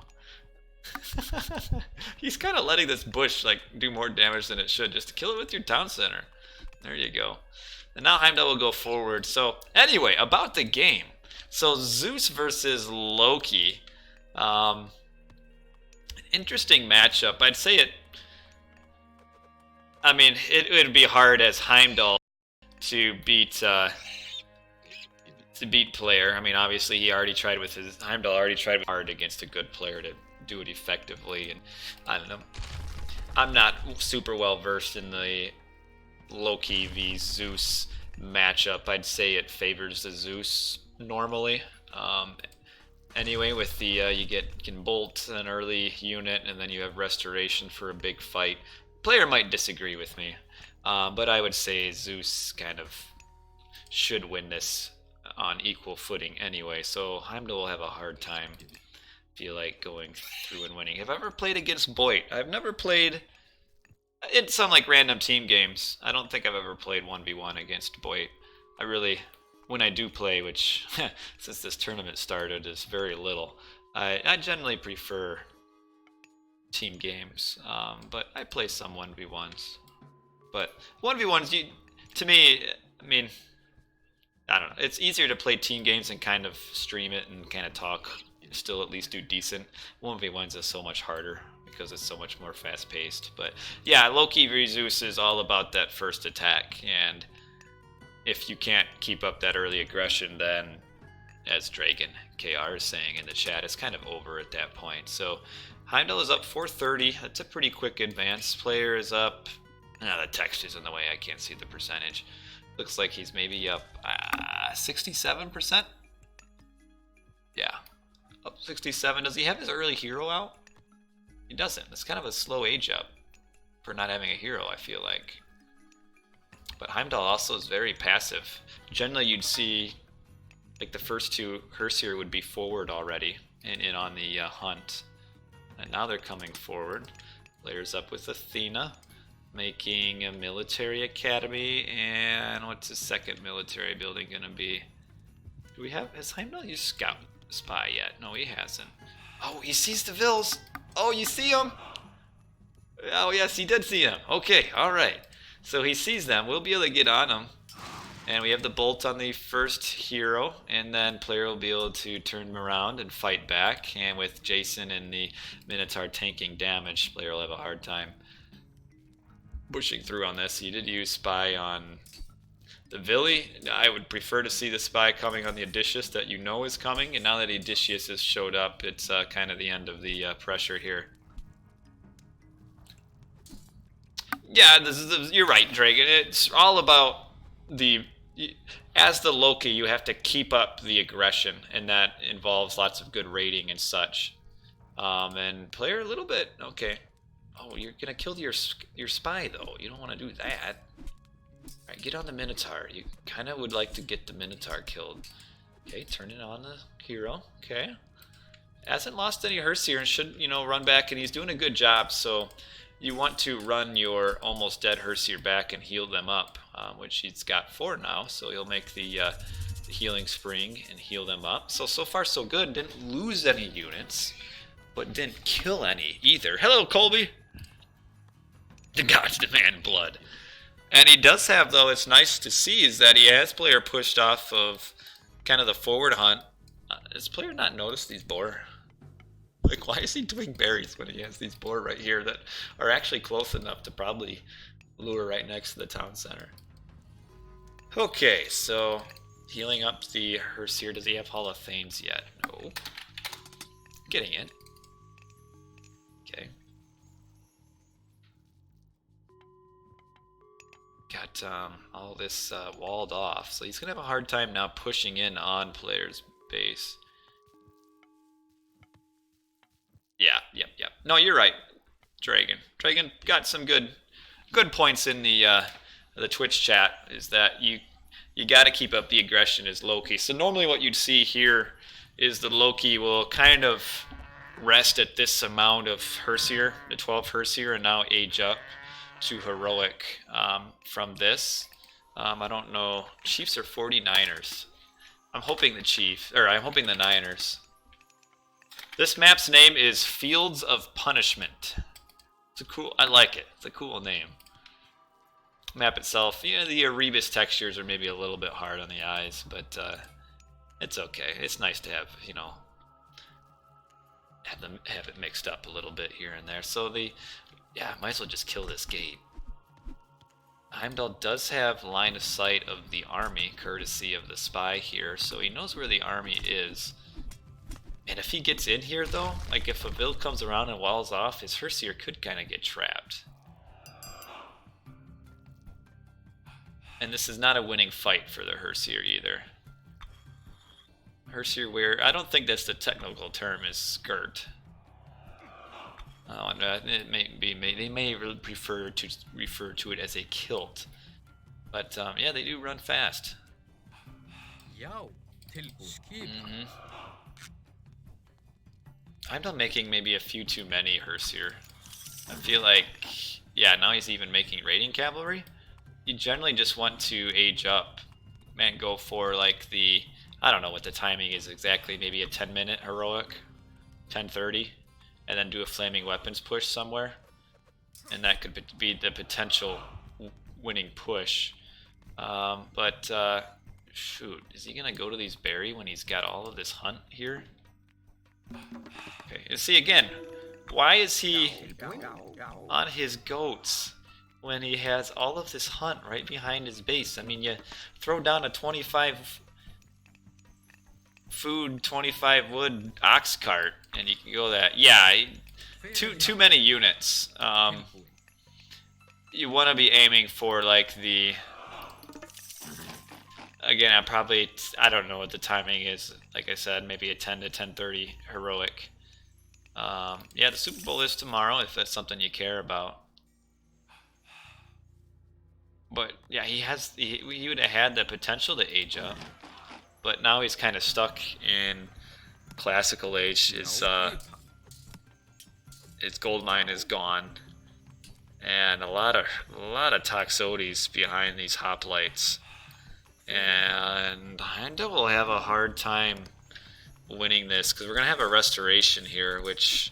He's kind of letting this bush like do more damage than it should. Just kill it with your town center. There you go. And now Heimdall will go forward. So anyway, about the game. So Zeus versus Loki. Interesting matchup. I'd say it. I mean, it would be hard as Heimdall to beat player. I mean, obviously he already tried with his Heimdall already tried hard against a good player to do it effectively, and I don't know. I'm not super well versed in the Loki v Zeus matchup. I'd say it favors the Zeus normally. Anyway, with the you can bolt an early unit, and then you have restoration for a big fight. Player might disagree with me, but I would say Zeus kind of should win this on equal footing anyway. So Heimdall will have a hard time, feel like, going through and winning. Have I ever played against Boyd? I've never played in some like random team games. I don't think I've ever played 1v1 against Boyd. I really, when I do play, which since this tournament started is very little, I generally prefer team games, but I play some 1v1s. But 1v1s, to me, I mean, I don't know. It's easier to play team games and kind of stream it and kind of talk, still at least do decent. 1v1s is so much harder because it's so much more fast-paced. But yeah, Loki v Zeus is all about that first attack, and if you can't keep up that early aggression, then, as Dragon KR is saying in the chat, it's kind of over at that point. So Heimdall is up 430. That's a pretty quick advance. Player is up. The text is in the way. I can't see the percentage. Looks like he's maybe up 67%. Yeah, up 67. Does he have his early hero out? He doesn't. It's kind of a slow age up for not having a hero, I feel like. But Heimdall also is very passive. Generally, you'd see like the first two Herseer would be forward already and in on the hunt. And now they're coming forward. Players up with Athena, making a military academy. And what's the second military building gonna be? Do we have, has Heimdall used scout spy yet? No, he hasn't. Oh, he sees the Vils. Oh, you see him? Oh, yes, he did see him. Okay, all right. So he sees them. We'll be able to get on him. And we have the bolt on the first hero, and then player will be able to turn him around and fight back. And with Jason and the Minotaur tanking damage, player will have a hard time pushing through on this. He did use spy on the Villi. I would prefer to see the spy coming on the Odysseus that you know is coming. And now that Odysseus has showed up, it's kind of the end of the pressure here. Yeah, you're right, Dragon. It's all about as the Loki, you have to keep up the aggression, and that involves lots of good raiding and such. And player a little bit, okay. Oh, you're gonna kill your spy though. You don't want to do that. All right, get on the Minotaur. You kind of would like to get the Minotaur killed. Okay, turn it on the hero. Okay, hasn't lost any Herseer and should, you know, run back, and he's doing a good job. So you want to run your almost dead Herseer back and heal them up, which he's got 4 now. So he'll make the healing spring and heal them up. So far so good. Didn't lose any units, but didn't kill any either. Hello, Colby. The gods demand blood. And he does have, though, it's nice to see, is that he has player pushed off of kind of the forward hunt. Does player not notice these boar? Like, why is he doing berries when he has these boar right here that are actually close enough to probably lure right next to the town center? Okay, so healing up the Herseer. Does he have Hall of Thanes yet? No. Getting it. Okay. Got all this walled off, so he's gonna have a hard time now pushing in on player's base. Yeah, yep. No, you're right, Dragon. Dragon got some good points in the Twitch chat. Is that you got to keep up the aggression as Loki. So normally what you'd see here is the Loki will kind of rest at this amount of Herseer, the 12 Herseer, and now age up to heroic from this. I don't know. Chiefs are 49ers. I'm hoping the Chief, or I'm hoping the Niners. This map's name is Fields of Punishment. It's a cool, I like it. It's a cool name. Map itself, you know, the Erebus textures are maybe a little bit hard on the eyes, but it's okay. It's nice to have, you know, have it mixed up a little bit here and there. So yeah, might as well just kill this gate. Heimdall does have line of sight of the army, courtesy of the spy here, so he knows where the army is. And if he gets in here, though, like if a build comes around and walls off, his Herseer could kind of get trapped. And this is not a winning fight for the Herseer either. Herseer wear, I don't think that's the technical term, is skirt. Oh, and it may be, they may prefer to refer to it as a kilt. But yeah, they do run fast. I'm not making maybe a few too many Herseer. I feel like, yeah, now he's even making raiding cavalry. You generally just want to age up and go for like the, I don't know what the timing is exactly, maybe a 10-minute heroic, 10:30, and then do a flaming weapons push somewhere. And that could be the potential winning push. Shoot, is he gonna go to these berry when he's got all of this hunt here? Okay, you see again, why is he on his goats when he has all of this hunt right behind his base? I mean, you throw down a 25 food, 25 wood ox cart, and you can go that. Yeah, too many units. You want to be aiming for like the. Again, I don't know what the timing is. Like I said, maybe a 10 to 10:30 heroic. Yeah, the Super Bowl is tomorrow, if that's something you care about. But yeah, he would have had the potential to age up, but now he's kind of stuck in classical age. His gold mine is gone, and a lot of Toxotes behind these hoplites. And Heimdall will have a hard time winning this because we're gonna have a restoration here, which,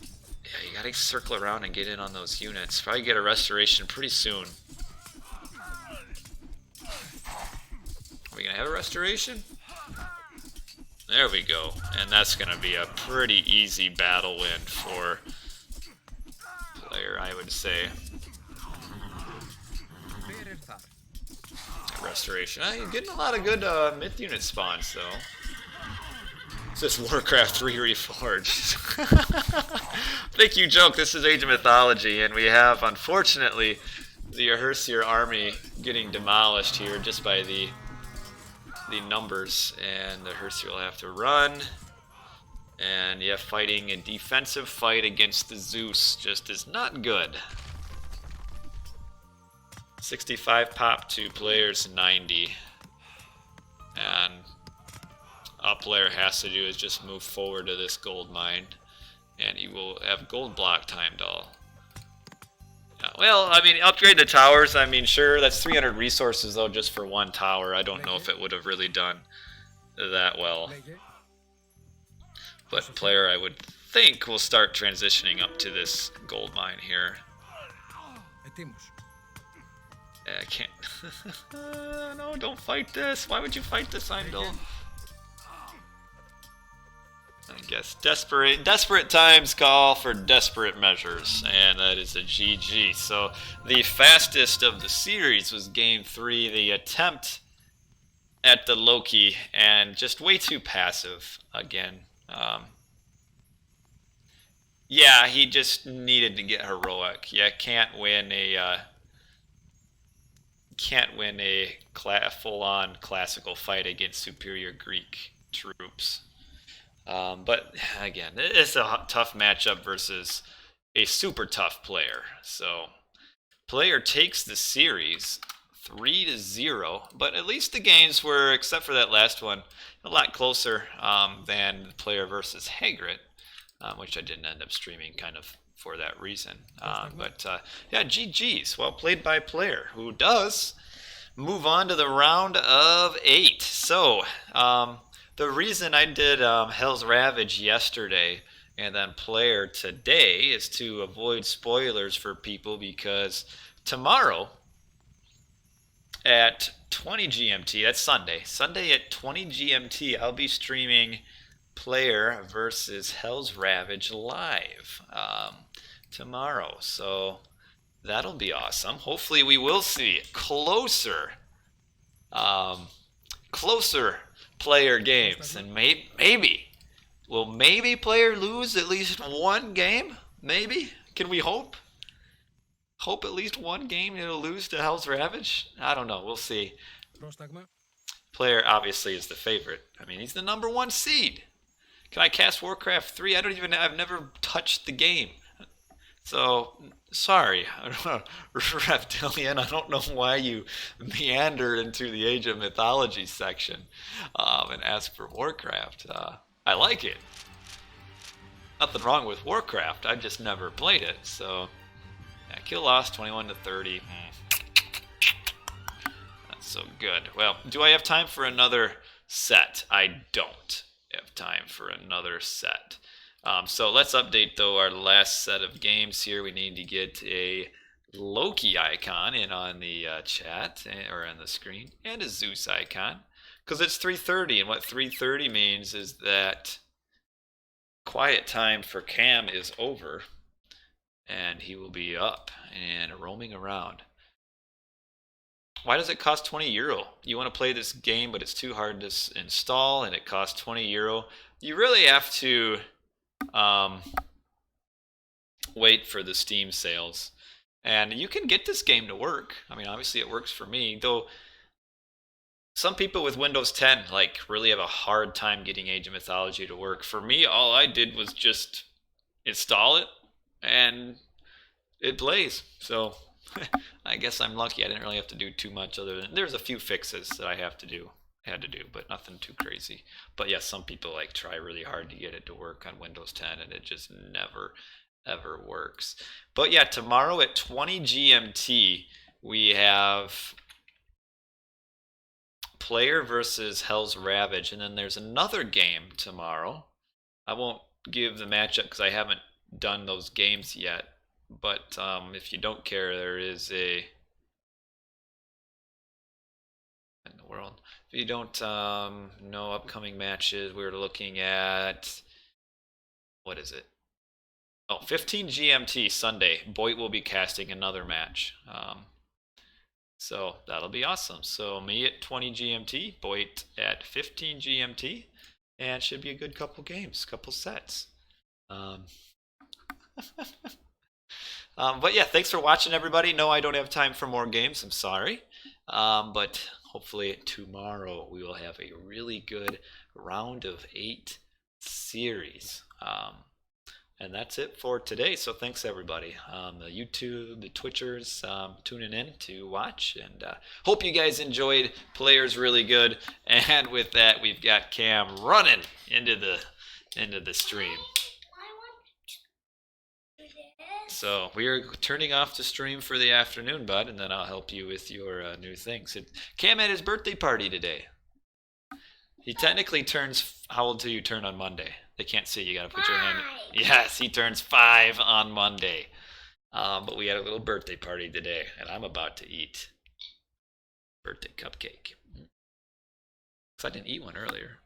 yeah, you gotta circle around and get in on those units. Probably get a restoration pretty soon. Are we gonna have a restoration? There we go, and that's gonna be a pretty easy battle win for player, I would say. Restoration. You're getting a lot of good myth unit spawns, though. It's this Warcraft 3 Reforged. Think you joke, this is Age of Mythology, and we have, unfortunately, the Herseer army getting demolished here just by the numbers, and the Herseer will have to run. And yeah, fighting a defensive fight against the Zeus just is not good. 65 pop to players 90, and all player has to do is just move forward to this gold mine, and he will have gold blocked Heimdall. Well, I mean, upgrade the towers. I mean, sure, that's 300 resources though just for one tower. I don't know if it would have really done that well, but player, I would think, will start transitioning up to this gold mine here. I can't. No, don't fight this. Why would you fight this, Heimdall? I guess desperate times call for desperate measures, and that is a GG. So the fastest of the series was Game 3, the attempt at the Loki, and just way too passive again. Yeah, he just needed to get heroic. Yeah, can't win a full-on classical fight against superior Greek troops. But again, it's a tough matchup versus a super tough player. So player takes the series 3-0, but at least the games were, except for that last one, a lot closer than the player versus Hagrid, which I didn't end up streaming kind of for that reason. Yeah, GG's. Well played by player, who does move on to the round of 8. So, the reason I did Hell's Ravage yesterday and then Player today is to avoid spoilers for people because tomorrow at 20 GMT, that's Sunday at 20 GMT, I'll be streaming Player versus Hell's Ravage live tomorrow. So that'll be awesome. Hopefully we will see closer player games, and maybe will player lose at least one game. Maybe, can we hope at least one game it'll lose to Hell's Ravage? I don't know, we'll see. Player obviously is the favorite. I mean, he's the #1 seed. Can I cast Warcraft 3? I've never touched the game. So, sorry, Reptilian, I don't know why you meandered into the Age of Mythology section and asked for Warcraft. I like it. Nothing wrong with Warcraft, I've just never played it. So, yeah, kill loss 21 to 30. That's so good. Well, do I have time for another set? I don't have time for another set. So let's update though our last set of games here. We need to get a Loki icon in on the chat or on the screen, and a Zeus icon, because it's 3:30, and what 3:30 means is that quiet time for Cam is over and he will be up and roaming around. Why does it cost 20 euro? You want to play this game, but it's too hard to install, and it costs 20 euro. You really have to wait for the Steam sales. And you can get this game to work. I mean, obviously it works for me, though some people with Windows 10 like really have a hard time getting Age of Mythology to work. For me, all I did was just install it and it plays. So I guess I'm lucky. I didn't really have to do too much other than there's a few fixes that I had to do, but nothing too crazy. But yes, some people like try really hard to get it to work on Windows 10 and it just never ever works. But yeah, tomorrow at 20 GMT we have Player versus Hell's Ravage, and then there's another game tomorrow. I won't give the matchup because I haven't done those games yet. But if you don't care, there is a in the world. If you don't know upcoming matches, we're looking at what is it? Oh, 15 GMT Sunday. Boyd will be casting another match. So that'll be awesome. So me at 20 GMT, Boyd at 15 GMT, and should be a good couple games, couple sets. But yeah, thanks for watching, everybody. No, I don't have time for more games. I'm sorry. But hopefully tomorrow we will have a really good round of 8 series. And that's it for today. So thanks, everybody. The YouTube, the Twitchers tuning in to watch. And hope you guys enjoyed. Players really good. And with that, we've got Cam running into the stream. So we are turning off the stream for the afternoon, bud, and then I'll help you with your new things. Cam had his birthday party today. He technically turns, how old do you turn on Monday? They can't see, you gotta put your hand. Yes, he turns 5 on Monday. But we had a little birthday party today, and I'm about to eat birthday cupcake. Because I didn't eat one earlier.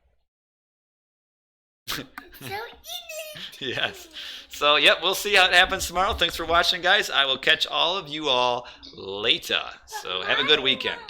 Yes. So, yep, we'll see how it happens tomorrow. Thanks for watching, guys. I will catch all of you all later. So, have a good weekend.